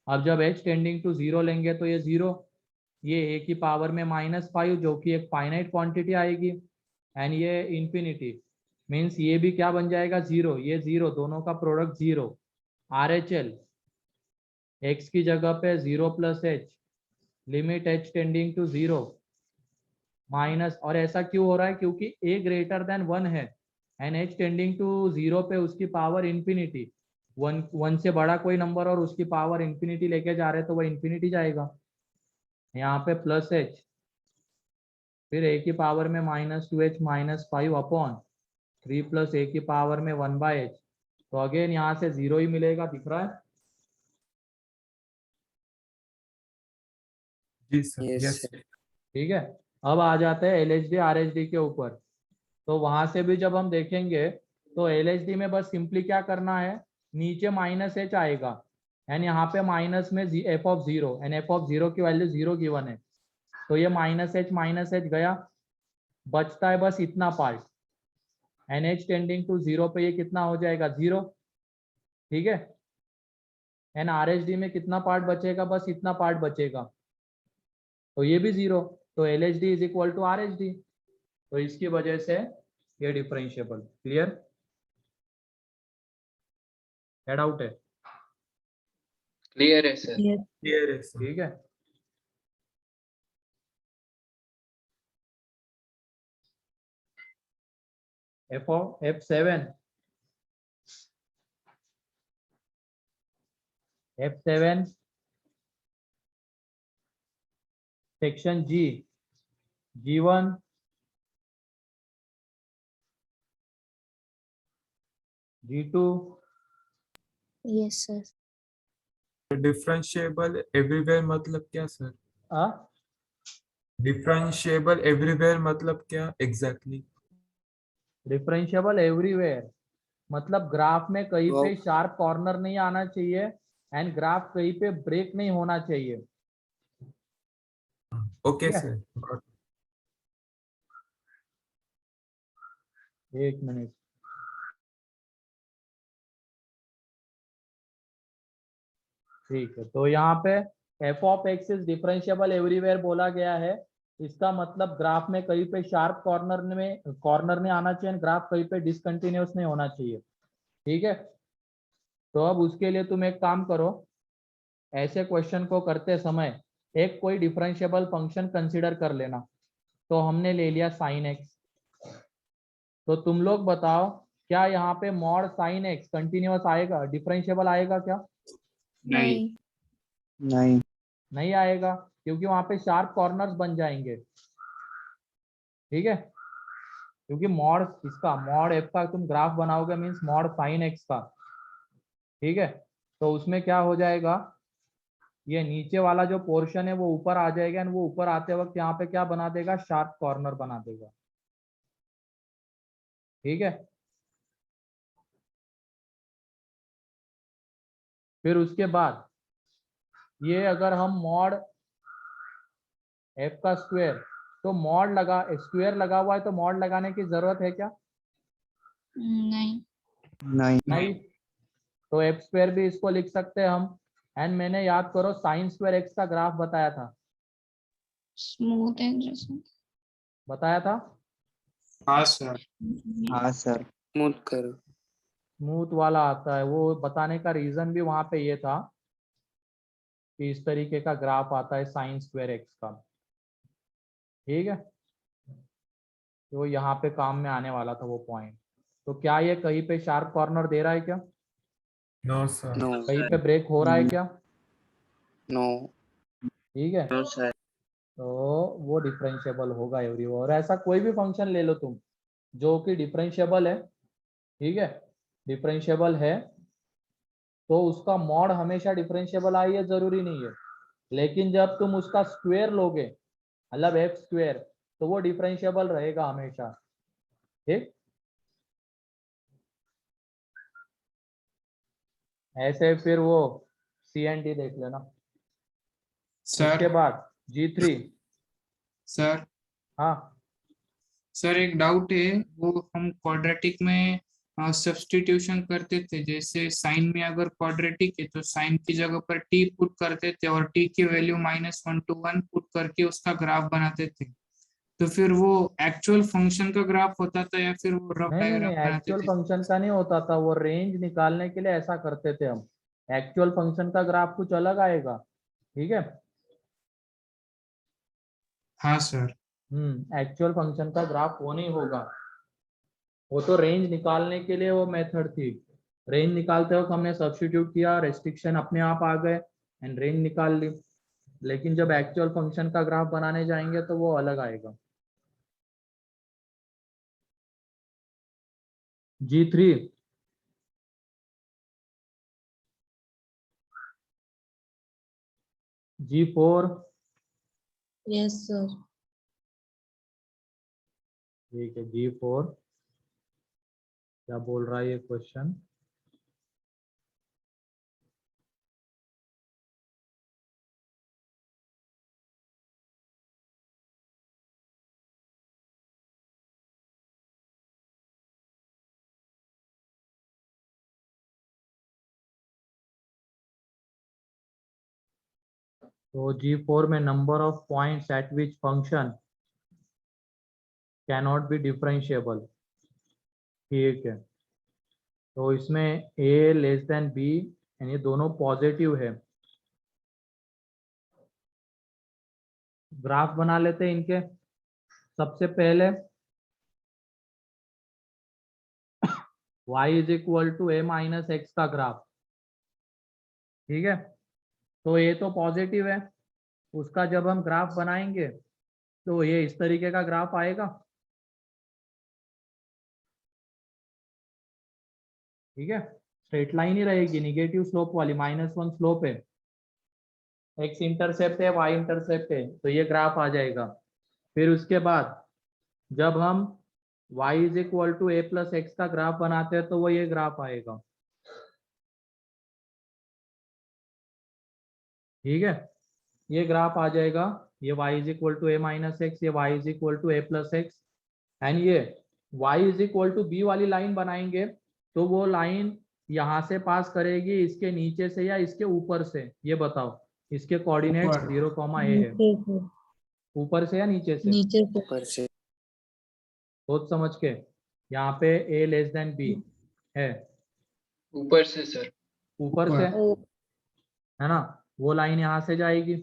अब जब h टेंडिंग टू 0 लेंगे तो ये 0, ये a की पावर में -5 जो कि एक फाइनाइट क्वांटिटी आएगी, एंड ये इंफिनिटी, मीन्स ये भी क्या बन जाएगा 0, ये 0, दोनों का प्रोडक्ट 0। RHL x की जगह पे 0 plus h, limit h tending to 0 minus, और ऐसा क्यों हो रहा है क्योंकि a ग्रेटर देन 1 है, एंड h टेंडिंग टू 0 पे उसकी पावर इंफिनिटी, 1 से बड़ा कोई नंबर और उसकी पावर इंफिनिटी लेके जा रहे तो वह इंफिनिटी जाएगा। यहाँ पे प्लस h, फिर a की पावर में -2h -5 अपॉन 3 प्लस a की पावर में 1/h, तो अगेन यहाँ से 0 ही मिलेगा, दिख रहा है। जी सर, Yes, यस sir. ठीक है, अब आ जाते हैं LHD RHD के ऊपर। तो वहां से भी जब हम देखेंगे तो LHD में बस सिंपली क्या करना है, नीचे -h आएगा, एंड यहाँ पे माइनस में f(0), एंड f(0) की वैल्यू 0 गिवन है, तो ये -h गया, बचता है बस इतना part, and h tending to 0 पे ये कितना हो जाएगा 0। ठीक है, एंड RHD में कितना पार्ट बचेगा, बस इतना पार्ट बचेगा, तो ये भी 0, तो LHD is equal to RHD, तो इसकी वजह से ये डिफरेंशिएबल। क्लियर? क्या डाउट है? क्लियर है सर। Yes. क्लियर है सर। ठीक है, F7 section G1 G2 Yes, sir. Differentiable everywhere मतलब क्या सर? आ डिफरेंशिएबल एवरीवेयर मतलब क्या एग्जैक्टली? डिफरेंशिएबल एवरीवेयर मतलब ग्राफ में कहीं पे Wow. शार्प कॉर्नर नहीं आना चाहिए, एंड ग्राफ कहीं पे ब्रेक नहीं होना चाहिए। ओके ठीक है? सर। एक मिनट, ठीक है, तो यहाँ पे f of x is differentiable everywhere बोला गया है, इसका मतलब ग्राफ में कहीं पे शार्प कॉर्नर नहीं आना चाहिए, ग्राफ कहीं पे डिसकंटिन्यूअस नहीं होना चाहिए। ठीक है, तो अब उसके लिए तुम एक काम करो, ऐसे क्वेश्चन को करते समय एक कोई डिफरेंशिएबल फंक्शन कंसीडर कर लेना। तो हमने ले लिया sin x, तो तुम लोग बताओ क्या यहाँ पे मॉड sin x कंटिन्यूअस आएगा, डिफरेंशिएबल आएगा क्या? नहीं। नहीं. नहीं आएगा, क्योंकि वहां पे शार्प कॉर्नर्स बन जाएंगे। ठीक है, क्योंकि मॉड f का तुम ग्राफ बनाओगे मीन्स मॉड sin x का। ठीक है, तो उसमें क्या हो जाएगा, ये नीचे वाला जो पोर्शन है वो ऊपर आ जाएगा, एंड वो ऊपर आते वक्त यहाँ पे क्या बना देगा, शार्प कॉर्नर बना देगा। ठीक है, फिर उसके बाद ये अगर हम मॉड f का स्क्वायर, तो मॉड स्क्वायर लगा हुआ है तो मॉड लगाने की जरूरत है क्या? नहीं. नहीं. नहीं, तो f स्क्वायर भी इसको लिख सकते हैं हम, एंड मैंने याद करो साइन स्क्वायर x का ग्राफ बताया था, Smooth and just. बताया था हाँ सर। हाँ सर. स्मूथ करो। स्मूथ वाला आता है, वो बताने का रीजन भी वहां पे ये था कि इस तरीके का ग्राफ आता है साइन स्क्वायर x का। ठीक है, तो यहाँ पे काम में आने वाला था वो पॉइंट। तो क्या ये कहीं पे शार्प कॉर्नर दे रहा है क्या, नो सर। नो कहीं पे ब्रेक हो रहा है क्या? नो ठीक है, नो सर। तो वो डिफरेंशिएबल होगा एवरीवेयर। और ऐसा कोई भी फंक्शन ले लो तुम जो कि डिफरेंशिएबल है, ठीक है, डिफरेंशिएबल है, तो उसका मॉड हमेशा डिफरेंशिएबल आए ये जरूरी नहीं है, लेकिन जब तुम उसका स्क्वायर लोगे मतलब f स्क्वायर, तो वो डिफरेंशिएबल रहेगा हमेशा। ठीक, ऐसे फिर वो CND देख लेना। सर उसके बाद G3। सर हाँ सर एक डाउट है, वो हम क्वाड्रेटिक में सब्स्टिट्यूशन करते थे, जैसे साइन में अगर क्वाड्रेटिक है तो साइन की जगह पर टी पुट करते थे और टी की वैल्यू -1 to 1 पुट करके उसका ग्राफ बनाते थे, तो फिर वो एक्चुअल फंक्शन का ग्राफ होता था या फिर वो रफ नहीं नहीं डायग्राम नहीं, बनाते एक्चुअल थे? फंक्शन का नहीं होता था, वो रेंज निकालने के लिए ऐसा करते थे हम। एक्चुअल फंक्शन का ग्राफ कुछ अलग आएगा, ठीक है। हाँ सर। एक्चुअल फंक्शन का ग्राफ वो नहीं होगा, वो तो रेंज निकालने के लिए वो मेथड थी। रेंज निकालते वक्त हमने सब्स्टिट्यूट किया, रेस्ट्रिक्शन अपने आप आ गए एंड रेंज निकाल ली। लेकिन जब एक्चुअल फंक्शन का ग्राफ बनाने जाएंगे तो वो अलग आएगा। G3। G4। Yes, sir. ठीक है, G4 क्या बोल रहा है ये क्वेश्चन? तो G4 में number of points at which function cannot be differentiable. ठीक है, तो इसमें a लेस देन b, यानी दोनों पॉजिटिव है। ग्राफ बना लेते हैं इनके। सबसे पहले y is equal to a minus x का ग्राफ, ठीक है। तो a तो पॉजिटिव है, उसका जब हम ग्राफ बनाएंगे तो ये इस तरीके का ग्राफ आएगा, ठीक है। स्ट्रेट लाइन ही रहेगी, निगेटिव स्लोप वाली, -1 स्लोप है, x इंटरसेप्ट है, y इंटरसेप्ट है, तो ये ग्राफ आ जाएगा। फिर उसके बाद जब हम y is equal to a plus x का ग्राफ बनाते हैं तो वो ये ग्राफ आएगा, ठीक है। ये ग्राफ आ जाएगा, ये y is equal to a minus x, ये y is equal to a plus x, and ये y is equal to b वाली लाइन बनाएंगे तो वो लाइन यहाँ से पास करेगी, इसके नीचे से या इसके ऊपर से? ये बताओ, इसके कोऑर्डिनेट ऊपर। 0, a है। नीचे से। ऊपर से या नीचे से? नीचे से। ऊपर से। सोच समझ के। यहाँ पे a लेस देन b है, ऊपर से सर। ऊपर से, ओ, है ना। वो लाइन यहाँ से जाएगी,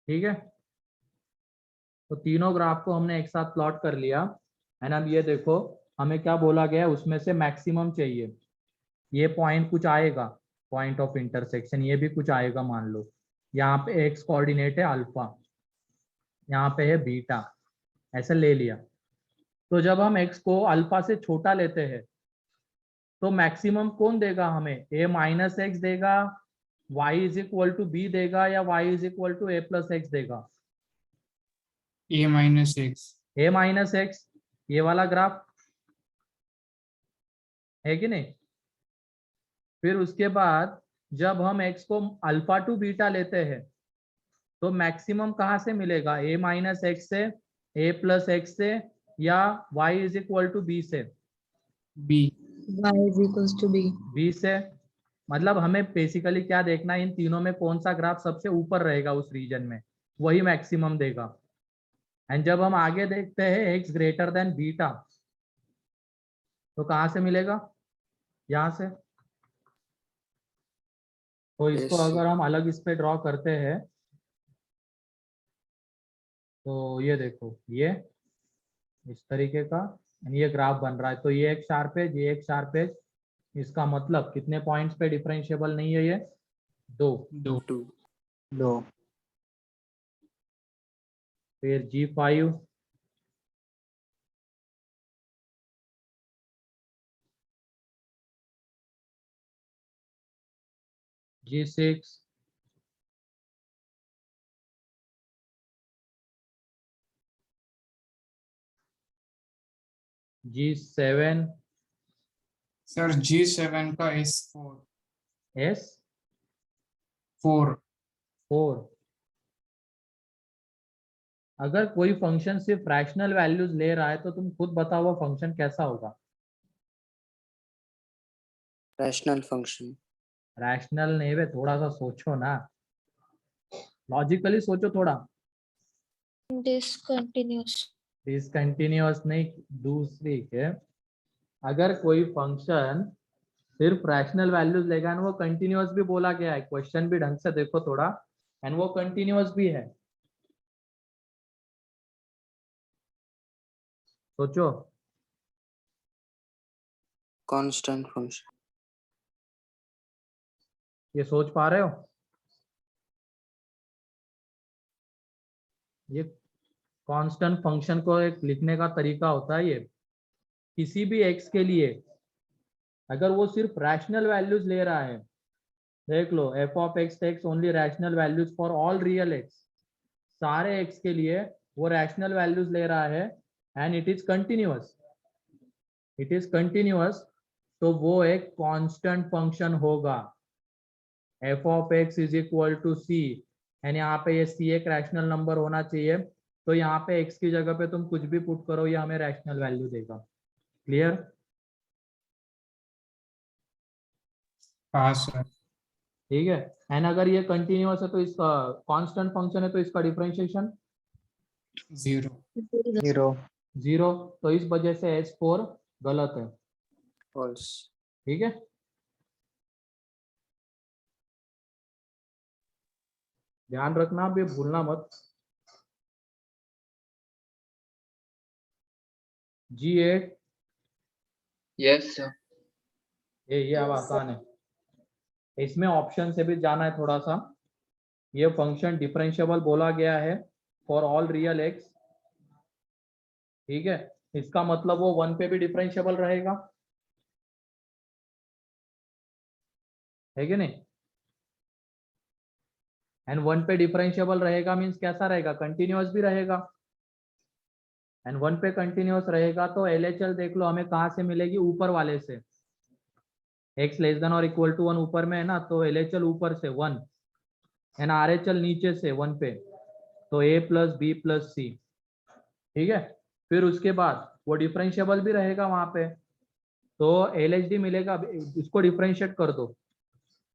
ठीक है। तो तीनों ग्राफ को हमने एक साथ प्लॉट कर लिया, एंड अब ये देखो हमें क्या बोला गया है, उसमें से मैक्सिमम चाहिए। ये पॉइंट कुछ आएगा, पॉइंट ऑफ इंटरसेक्शन, ये भी कुछ आएगा। मान लो यहाँ पे एक्स कोऑर्डिनेट है अल्फा, यहाँ पे है बीटा, ऐसे ले लिया। तो जब हम एक्स को अल्फा से छोटा लेते हैं तो मैक्सिमम कौन देगा हमें? a माइनस एक्स देगा, y is equal to b देगा, या y is equal to a plus x देगा? a minus x. a minus x, ये वाला ग्राफ है कि नहीं। फिर उसके बाद जब हम x को अल्फा टू बीटा लेते हैं तो मैक्सिमम कहाँ से मिलेगा? a माइनस एक्स से, a प्लस एक्स से, या y is equal to b से? b। y is equals to b. B से। मतलब हमें बेसिकली क्या देखना है, इन तीनों में कौन सा ग्राफ सबसे ऊपर रहेगा उस रीजन में, वही मैक्सिमम देगा। एंड जब हम आगे देखते हैं x ग्रेटर देन बीटा, तो कहाँ से मिलेगा? यहाँ से। तो इसको Yes. अगर हम अलग इस पे ड्रॉ करते हैं तो ये देखो, ये इस तरीके का ये ग्राफ बन रहा है। तो ये एक शार्प एज, ये एक शार्प एज, इसका मतलब कितने पॉइंट्स पे डिफरेंशिएबल नहीं है ये? 2। 2। 2. दो। फिर G5, G6, G7, sir G7 का S4। एस 4. 4। अगर कोई फंक्शन सिर्फ रैशनल वैल्यूज ले रहा है तो तुम खुद बताओ वो फंक्शन कैसा होगा। Rational function. रैशनल नहीं बे, थोड़ा सा सोचो ना, लॉजिकली सोचो थोड़ा। डिसकंटिन्यूअस। डिसकंटिन्यूअस नहीं, दूसरी के अगर कोई फंक्शन सिर्फ रैशनल वैल्यूज लेगा ना, वो कंटिन्यूअस भी बोला गया है, क्वेश्चन भी ढंग से देखो थोड़ा, एंड वो कंटिन्यूअस भी है। सोचो। Constant function. ये सोच पा रहे हो? ये कांस्टेंट फंक्शन को एक लिखने का तरीका होता है। ये किसी भी एक्स के लिए अगर वो सिर्फ रैशनल वैल्यूज ले रहा है, देख लो F of x takes only rational values for all real x, सारे एक्स के लिए वो रैशनल वैल्यूज ले रहा है and it is continuous, it is continuous, तो वो एक कांस्टेंट फंक्शन होगा। F of x is equal to C, and यहाँ पे ये सी एक रैशनल नंबर होना चाहिए, तो यहाँ पे एक्स की जगह पे तुम कुछ भी पुट करो, ये हमें रैशनल वैल्यू देगा। क्लियर? हाँ सर. ठीक है। एंड अगर ये कंटिन्यूअस है तो इसका कांस्टेंट फंक्शन है तो इसका डिफरेंशिएशन 0. 0. 0, तो इस वजह से S4 गलत है। फॉल्स. ठीक है। ध्यान रखना, भी भूलना मत। G8 yes sir. ये अब आसान है, इसमें ऑप्शन से भी जाना है थोड़ा सा। ये फंक्शन डिफरेंशिएबल बोला गया है फॉर ऑल रियल एक्स, ठीक है, इसका मतलब वो 1 पे भी डिफरेंशिएबल रहेगा, है कि नहीं? एंड 1 पे डिफरेंशिएबल रहेगा मीन्स कैसा रहेगा, कंटिन्यूअस भी रहेगा, एंड 1 पे कंटिन्यूअस रहेगा तो LHL देख लो हमें कहाँ से मिलेगी, ऊपर वाले से। x लेस देन और इक्वल टू 1 ऊपर में है ना, तो LHL ऊपर से 1 एंड RHL नीचे से 1 पे, तो a प्लस बी प्लस सी। ठीक है, फिर उसके बाद वो डिफरेंशिएबल भी रहेगा वहां पे, तो LHD मिलेगा। इसको डिफरेंशिएट कर दो,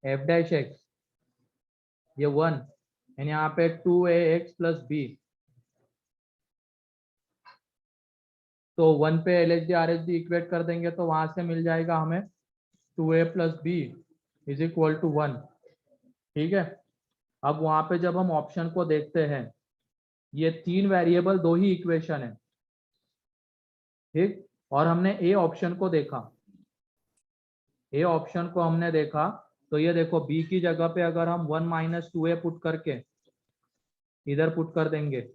f डैश एक्स ये 1 एंड यहाँ पे 2ax प्लस बी, तो 1 पे LHD RHD इक्वेट कर देंगे तो वहां से मिल जाएगा हमें 2a plus b is equal to 1। ठीक है, अब वहां पे जब हम ऑप्शन को देखते हैं, ये 3 वेरिएबल 2 ही इक्वेशन है, ठीक, और हमने ए ऑप्शन को देखा, ए ऑप्शन को हमने देखा, तो ये देखो बी की जगह पे अगर हम 1 माइनस 2a पुट करके इधर पुट कर देंगे,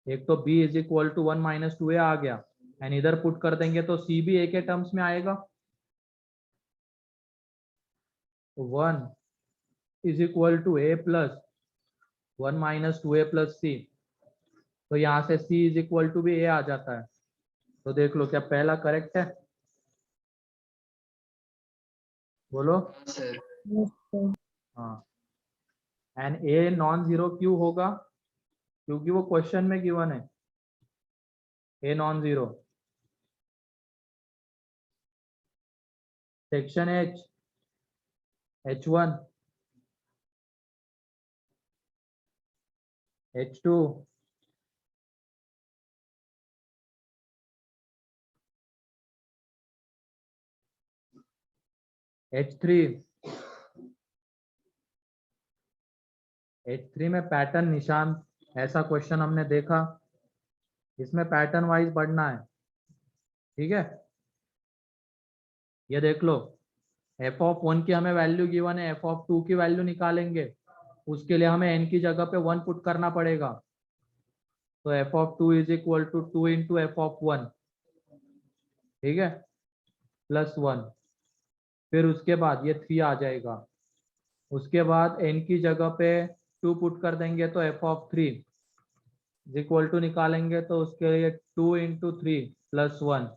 एक तो b is equal to 1 minus 2a आ गया, एंड इधर पुट कर देंगे तो c भी a के टर्म्स में आएगा, 1 is equal to a plus 1 minus 2a plus c, तो यहाँ से c इज इक्वल टू भी a आ जाता है। तो देख लो क्या पहला करेक्ट है, बोलो। सर हाँ, एंड a नॉन जीरो क्यों होगा, क्योंकि वो क्वेश्चन में गिवन है a non zero. Section H H1 H2 H3 H3 में पैटर्न निशान, ऐसा क्वेश्चन हमने देखा, इसमें पैटर्न वाइज बढ़ना है। ठीक है, ये देख लो एफ ऑफ 1 की हमें वैल्यू गिवन है, एफ ऑफ 2 की वैल्यू निकालेंगे, उसके लिए हमें n की जगह पे 1 पुट करना पड़ेगा, तो f of 2 is equal to 2 into f of 1, ठीक है, प्लस 1, फिर उसके बाद ये 3 आ जाएगा, उसके बाद n की जगह पे 2 पुट कर देंगे तो f of 3 is equal to निकालेंगे, तो उसके लिए 2 इंटू 3 प्लस 1,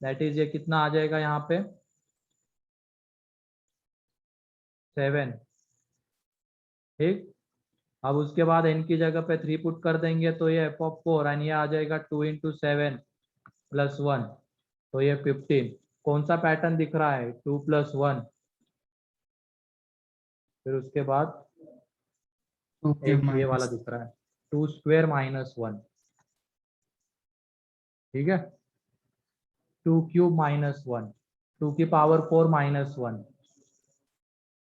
दैट इज ये कितना आ जाएगा यहाँ पे 7, ठीक। अब उसके बाद n की जगह पे 3 पुट कर देंगे तो ये f(4) एंड ये आ जाएगा 2 × 7 + 1, तो ये 15। कौन सा पैटर्न दिख रहा है? 2 + 1, फिर उसके बाद एक ये वाला दिख रहा है 2² - 1, ठीक है। 2³ - 1, 2 की पावर 4 - 1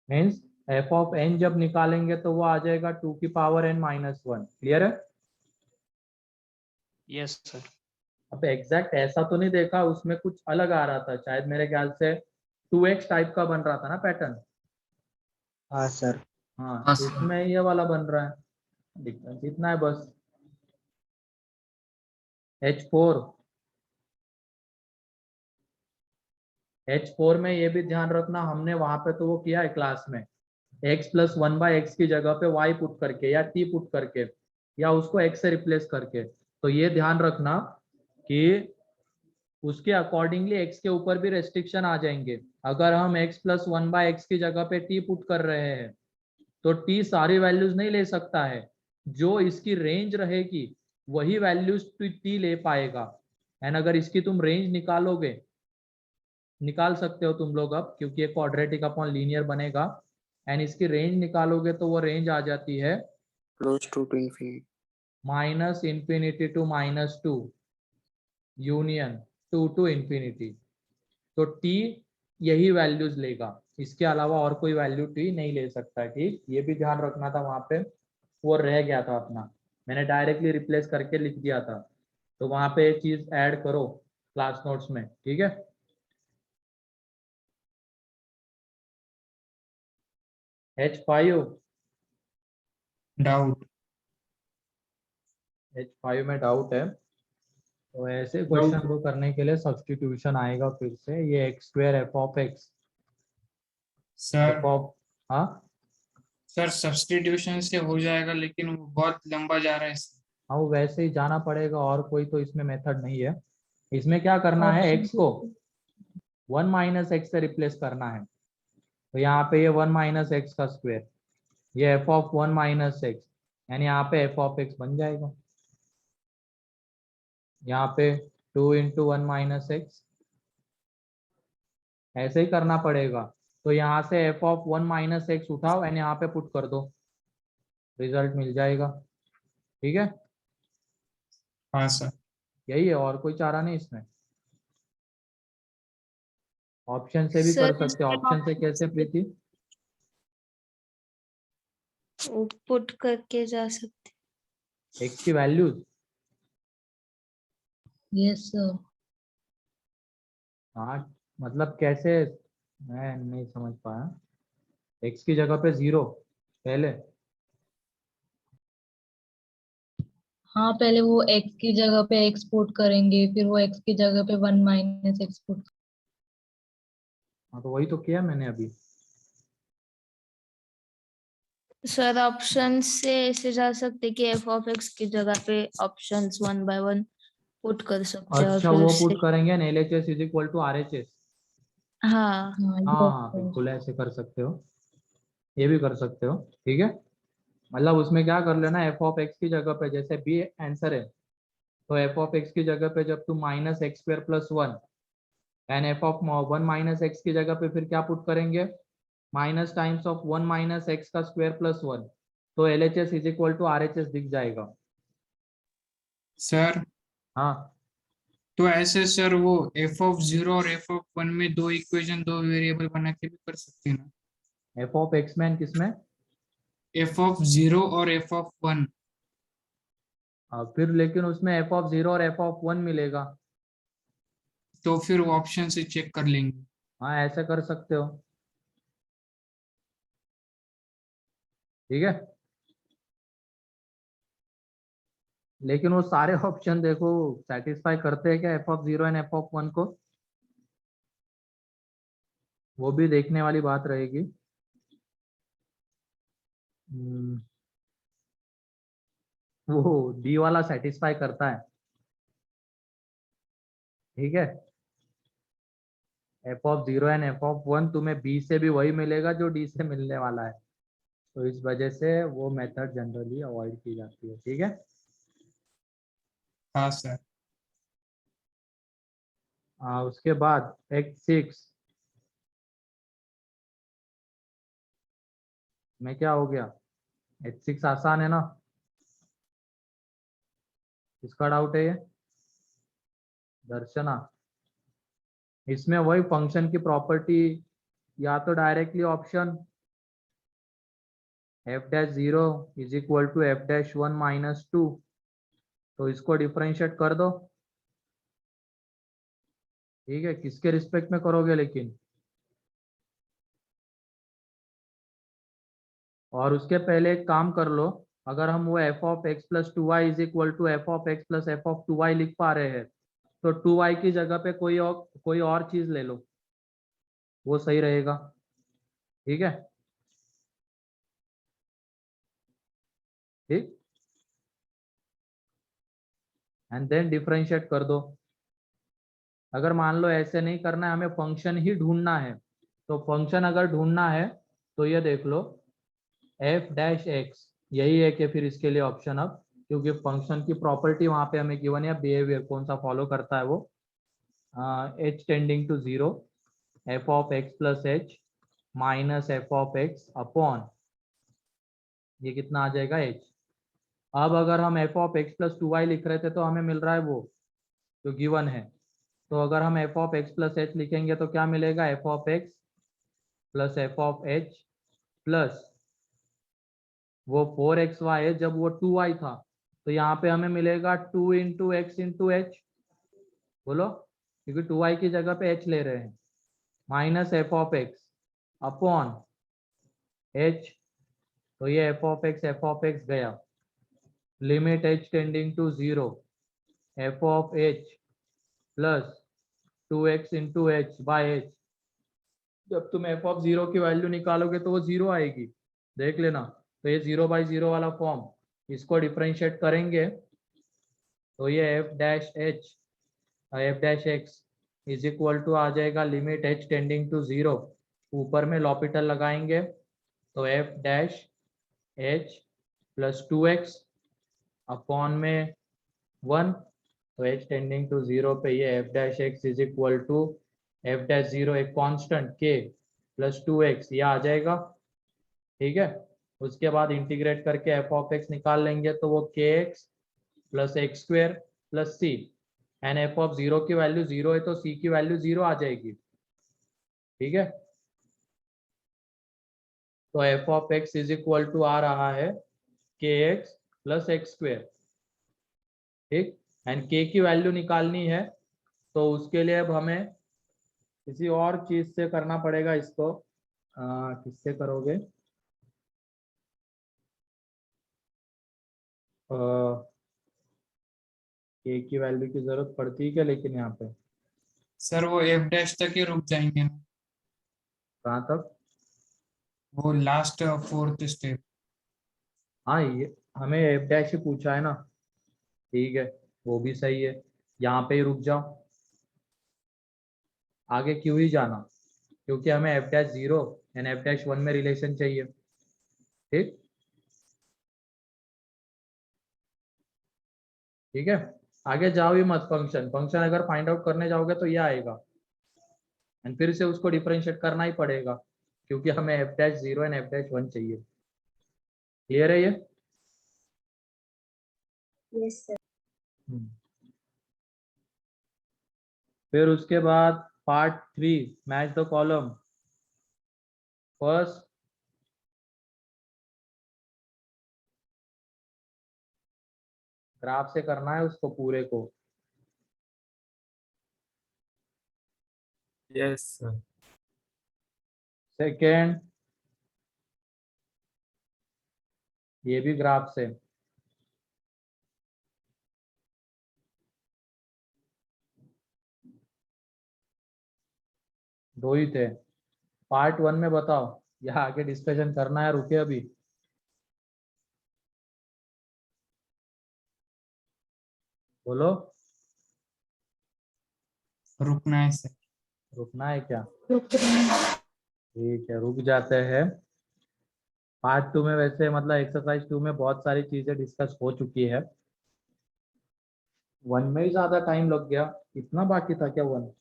मीन्स f(n) जब निकालेंगे तो वो आ जाएगा 2 की पावर n - 1। क्लियर है? Yes sir. अब एग्जैक्ट ऐसा तो नहीं देखा, उसमें कुछ अलग आ रहा था शायद, मेरे ख्याल से 2x टाइप का बन रहा था ना पैटर्न। हाँ सर। हाँ, हाँ सर। इसमें ये वाला बन रहा है। डिफरेंस इतना है बस। H4 में ये भी ध्यान रखना, हमने वहां पे तो वो किया है क्लास में, x + 1/x की जगह पे y पुट करके या t पुट करके या उसको x से रिप्लेस करके। तो ये ध्यान रखना कि उसके अकॉर्डिंगली x के ऊपर भी रेस्ट्रिक्शन आ जाएंगे। अगर हम x + 1/x की जगह पे t पुट कर रहे हैं तो t सारी वैल्यूज नहीं ले सकता है, जो इसकी रेंज रहेगी वही वैल्यूज t ले पाएगा। एंड अगर इसकी तुम रेंज निकाल सकते हो तुम लोग अब, क्योंकि ये क्वाड्रेटिक अपॉन लीनियर बनेगा, एंड इसकी रेंज निकालोगे तो वो रेंज आ जाती है Close to infinity. -∞ to -2 union 2 to ∞। तो t यही वैल्यूज लेगा, इसके अलावा और कोई वैल्यू t नहीं ले सकता है, ठीक। ये भी ध्यान रखना था, वहां पे वो रह गया था अपना, मैंने डायरेक्टली रिप्लेस करके लिख दिया था, तो वहां पे एक चीज ऐड करो क्लास नोट्स में, ठीक है। H5 doubt. में डाउट है, तो ऐसे क्वेश्चन को करने के लिए सब्स्टिट्यूशन आएगा फिर से, ये x² f(x) सर हाँ सर सब्स्टिट्यूशन से हो जाएगा, लेकिन वो बहुत लंबा जा रहा है सर। हाँ, वो वैसे ही जाना पड़ेगा, और कोई तो इसमें मेथड नहीं है। इसमें क्या करना है, x को 1 - x से रिप्लेस करना है, तो यहाँ पे ये 1 - x का स्क्वायर, ये f(1 - x) यानी यहाँ पे f(x) बन जाएगा, यहाँ पे 2 × 1 - x, ऐसे ही करना पड़ेगा। तो यहाँ से f(1 - x) उठाओ एंड यहाँ पे पुट कर दो, रिजल्ट मिल जाएगा, ठीक है। हाँ सर। यही है, और कोई चारा नहीं इसमें। ऑप्शन से भी कर सर सकते हो। ऑप्शन से कैसे प्रीति? पुट करके जा सकते। x की वैल्यूज, यस सर। हाँ मतलब कैसे, मैं नहीं समझ पाया। x की जगह पे 0 पहले, हाँ पहले वो x की जगह पे x पुट करेंगे, फिर वो x की जगह पे 1 - x पुट। हाँ तो वही तो किया मैंने अभी। सर ऑप्शन से ऐसे जा सकते कि f(x) की जगह पे ऑप्शंस 1/1 पुट कर सकते हैं और अच्छा, फिर वो उससे। पुट करेंगे ना, LHS = RHS। हाँ। हाँ हाँ yes, बिल्कुल ऐसे कर सकते हो, ये भी कर सकते हो, ठीक है। मतलब उसमें क्या कर लेना, f(x) की जगह पे, जैसे बी आंसर है, तो f(x) की जगह पे जब तुम -x² + 1 एंड f(1 - x) की जगह पे फिर क्या पुट करेंगे, माइनस टाइम्स ऑफ 1 - x का स्क्वायर + 1, तो LHS = RHS दिख जाएगा। सर हाँ, तो ऐसे सर वो f(0) और f(1) में दो इक्वेशन, दो वेरिएबल बना के भी कर सकते हैं ना। f(x) में किसमें? f(0) और f(1). फिर लेकिन उसमें f(0) और f(1) मिलेगा। तो फिर वो ऑप्शन से चेक कर लेंगे। हाँ ऐसे कर सकते हो, ठीक है। लेकिन वो सारे ऑप्शन देखो सेटिस्फाई करते हैं क्या f(0) एंड f(1) को, वो भी देखने वाली बात रहेगी। हम्म, वो डी वाला सेटिस्फाई करता है, ठीक है। F of 0 and F of 1 तुम्हें बी से भी वही मिलेगा जो डी से मिलने वाला है, तो इस वजह से वो मेथड जनरली अवॉइड की जाती है। ठीक है, हाँ सर। उसके बाद x6 में क्या हो गया, h6 आसान है ना, किसका डाउट है ये, दर्शना। इसमें वही फंक्शन की प्रॉपर्टी, या तो directly option f dash 0 is equal to f dash 1 minus 2, तो इसको डिफरेंशिएट कर दो। ठीक है, किसके रिस्पेक्ट में करोगे लेकिन, और उसके पहले एक काम कर लो, अगर हम वो f of x plus 2y is equal to f of x plus f of 2y लिख पा रहे हैं, तो 2y की जगह पे कोई और चीज ले लो, वो सही रहेगा। ठीक है, ठीक, एंड देन डिफरेंशिएट कर दो। अगर मान लो ऐसे नहीं करना है, हमें फंक्शन ही ढूंढना है, तो फंक्शन अगर ढूंढना है तो ये देख लो f डैश x, यही है कि फिर इसके लिए ऑप्शन अब, क्योंकि फंक्शन की प्रॉपर्टी वहां पे हमें गिवन है, बिहेवियर कौन सा फॉलो करता है वो, h tending to 0 f of x plus h minus f of x upon ये कितना आ जाएगा h। अब अगर हम f of x plus 2y लिख रहे थे तो हमें मिल रहा है वो जो गिवन है, तो अगर हम f of x plus h लिखेंगे तो क्या मिलेगा, f of x plus f of h plus वो 4xy है, जब वो 2y था तो यहाँ पे हमें मिलेगा 2 इंटू एक्स इंटू एच, बोलो, क्योंकि 2y की जगह पे h ले रहे हैं, minus f of x upon h, तो ये f ऑफ x गया, limit h tending to 0 f of h plus 2x into h by h, जब तुम f ऑफ 0 की वैल्यू निकालोगे तो वो 0 आएगी, देख लेना। तो ये 0 बाई 0 वाला फॉर्म, इसको डिफरेंशिएट करेंगे तो ये f dash x is equal to आ जाएगा लिमिट h टेंडिंग टू 0, ऊपर में लॉपिटल लगाएंगे तो f dash h plus 2x upon में 1, तो h टेंडिंग टू 0 पे ये f dash x is equal to f dash 0 एक कांस्टेंट k प्लस 2x ये आ जाएगा। ठीक है, उसके बाद इंटीग्रेट करके f ऑफ x निकाल लेंगे तो वो kx plus x square plus c, and f of 0 की वैल्यू 0 है तो c की वैल्यू 0 आ जाएगी। ठीक है, तो f of x is equal to आ रहा है kx प्लस एक्स स्क्वेयर। ठीक, एंड k की वैल्यू निकालनी है तो उसके लिए अब हमें किसी और चीज से करना पड़ेगा इसको, किससे करोगे, k की वैल्यू की जरूरत पड़ती है क्या लेकिन यहाँ पे, सर वो f डैश तक ही रुक जाएंगे ना, कहाँ तक, वो लास्ट 4th स्टेप। हाँ ये हमें f डैश ही पूछा है ना, ठीक है, वो भी सही है, यहाँ पे ही रुक जाओ, आगे क्यों ही जाना, क्योंकि हमें f dash 0 and f dash 1 में रिलेशन चाहिए। ठीक, ठीक है, आगे जाओ ही मत, फंक्शन फंक्शन अगर फाइंड आउट करने जाओगे तो ये आएगा, एंड फिर से उसको डिफरेंशिएट करना ही पड़ेगा, क्योंकि हमें f dash 0 and f dash 1 चाहिए। क्लियर है ये? Yes sir. फिर उसके बाद part 3, match the column. First graph से करना है उसको पूरे को। Yes sir. सेकेंड ये भी ग्राफ से। दो ही थे। पार्ट 1 में बताओ, या आगे डिस्कशन करना है, रुके अभी, बोलो। रुकना है सर। रुकना है क्या? रुक रहे हैं। ठीक है, रुक जाते हैं। पार्ट 2 में वैसे मतलब एक्सरसाइज 2 में बहुत सारी चीजें डिस्कस हो चुकी है। 1 में ही ज्यादा टाइम लग गया, इतना बाकी था क्या 1?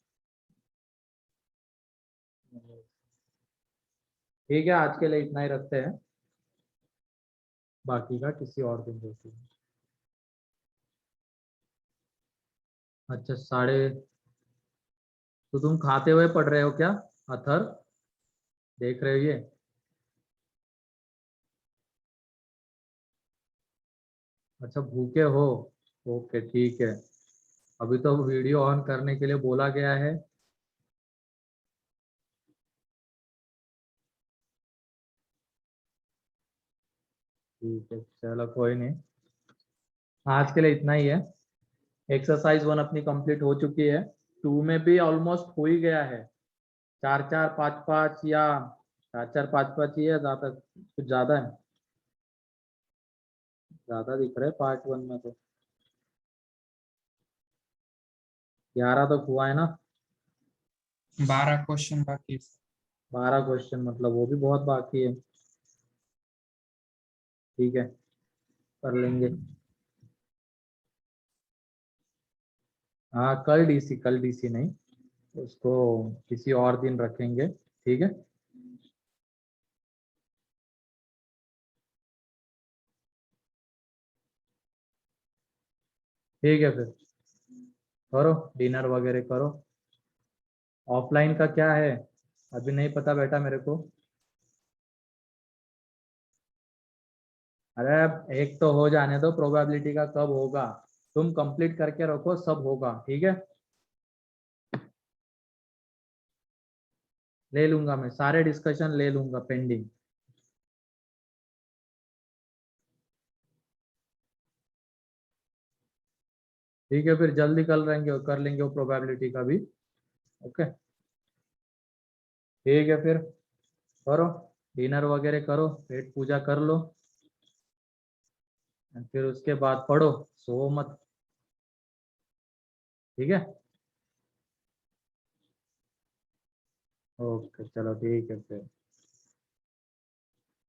ठीक है, आज के लिए इतना ही रखते हैं, बाकी का किसी और दिन देखते हैं। अच्छा, तो तुम खाते हुए पढ़ रहे हो क्या अथर? देख रहे हो ये? अच्छा, भूखे हो? ओके ठीक है। अभी तो वीडियो ऑन करने के लिए बोला गया है। ठीक है, चलो कोई नहीं, आज के लिए इतना ही है। एक्सरसाइज 1 अपनी कंप्लीट हो चुकी है। 2 में भी ऑलमोस्ट हो ही गया है। 4-4 5-5 या 4-4 5-5 ही है, ज्यादा कुछ ज्यादा है, ज्यादा दिख रहा है पार्ट 1 में तो। 11 तो हुआ है ना? 12 क्वेश्चन बाकी है। 12 क्वेश्चन मतलब वो भी बहुत बाकी है। ठीक है, कर लेंगे। हाँ, कल डीसी नहीं, उसको किसी और दिन रखेंगे। ठीक है, ठीक है फिर करो, डिनर वगैरह करो। ऑफलाइन का क्या है अभी नहीं पता बेटा मेरे को। अरे अब एक तो हो जाने दो, प्रोबेबिलिटी का कब होगा, तुम कंप्लीट करके रखो, सब होगा। ठीक है, ले लूंगा मैं, सारे डिस्कशन ले लूंगा पेंडिंग। ठीक है, फिर जल्दी कर लेंगे वो प्रोबेबिलिटी का भी। ओके, ठीक है फिर करो, डिनर वगैरह करो, पेट पूजा कर लो, फिर उसके बाद पढ़ो, सो मत। ठीक है, ओके चलो ठीक है फिर।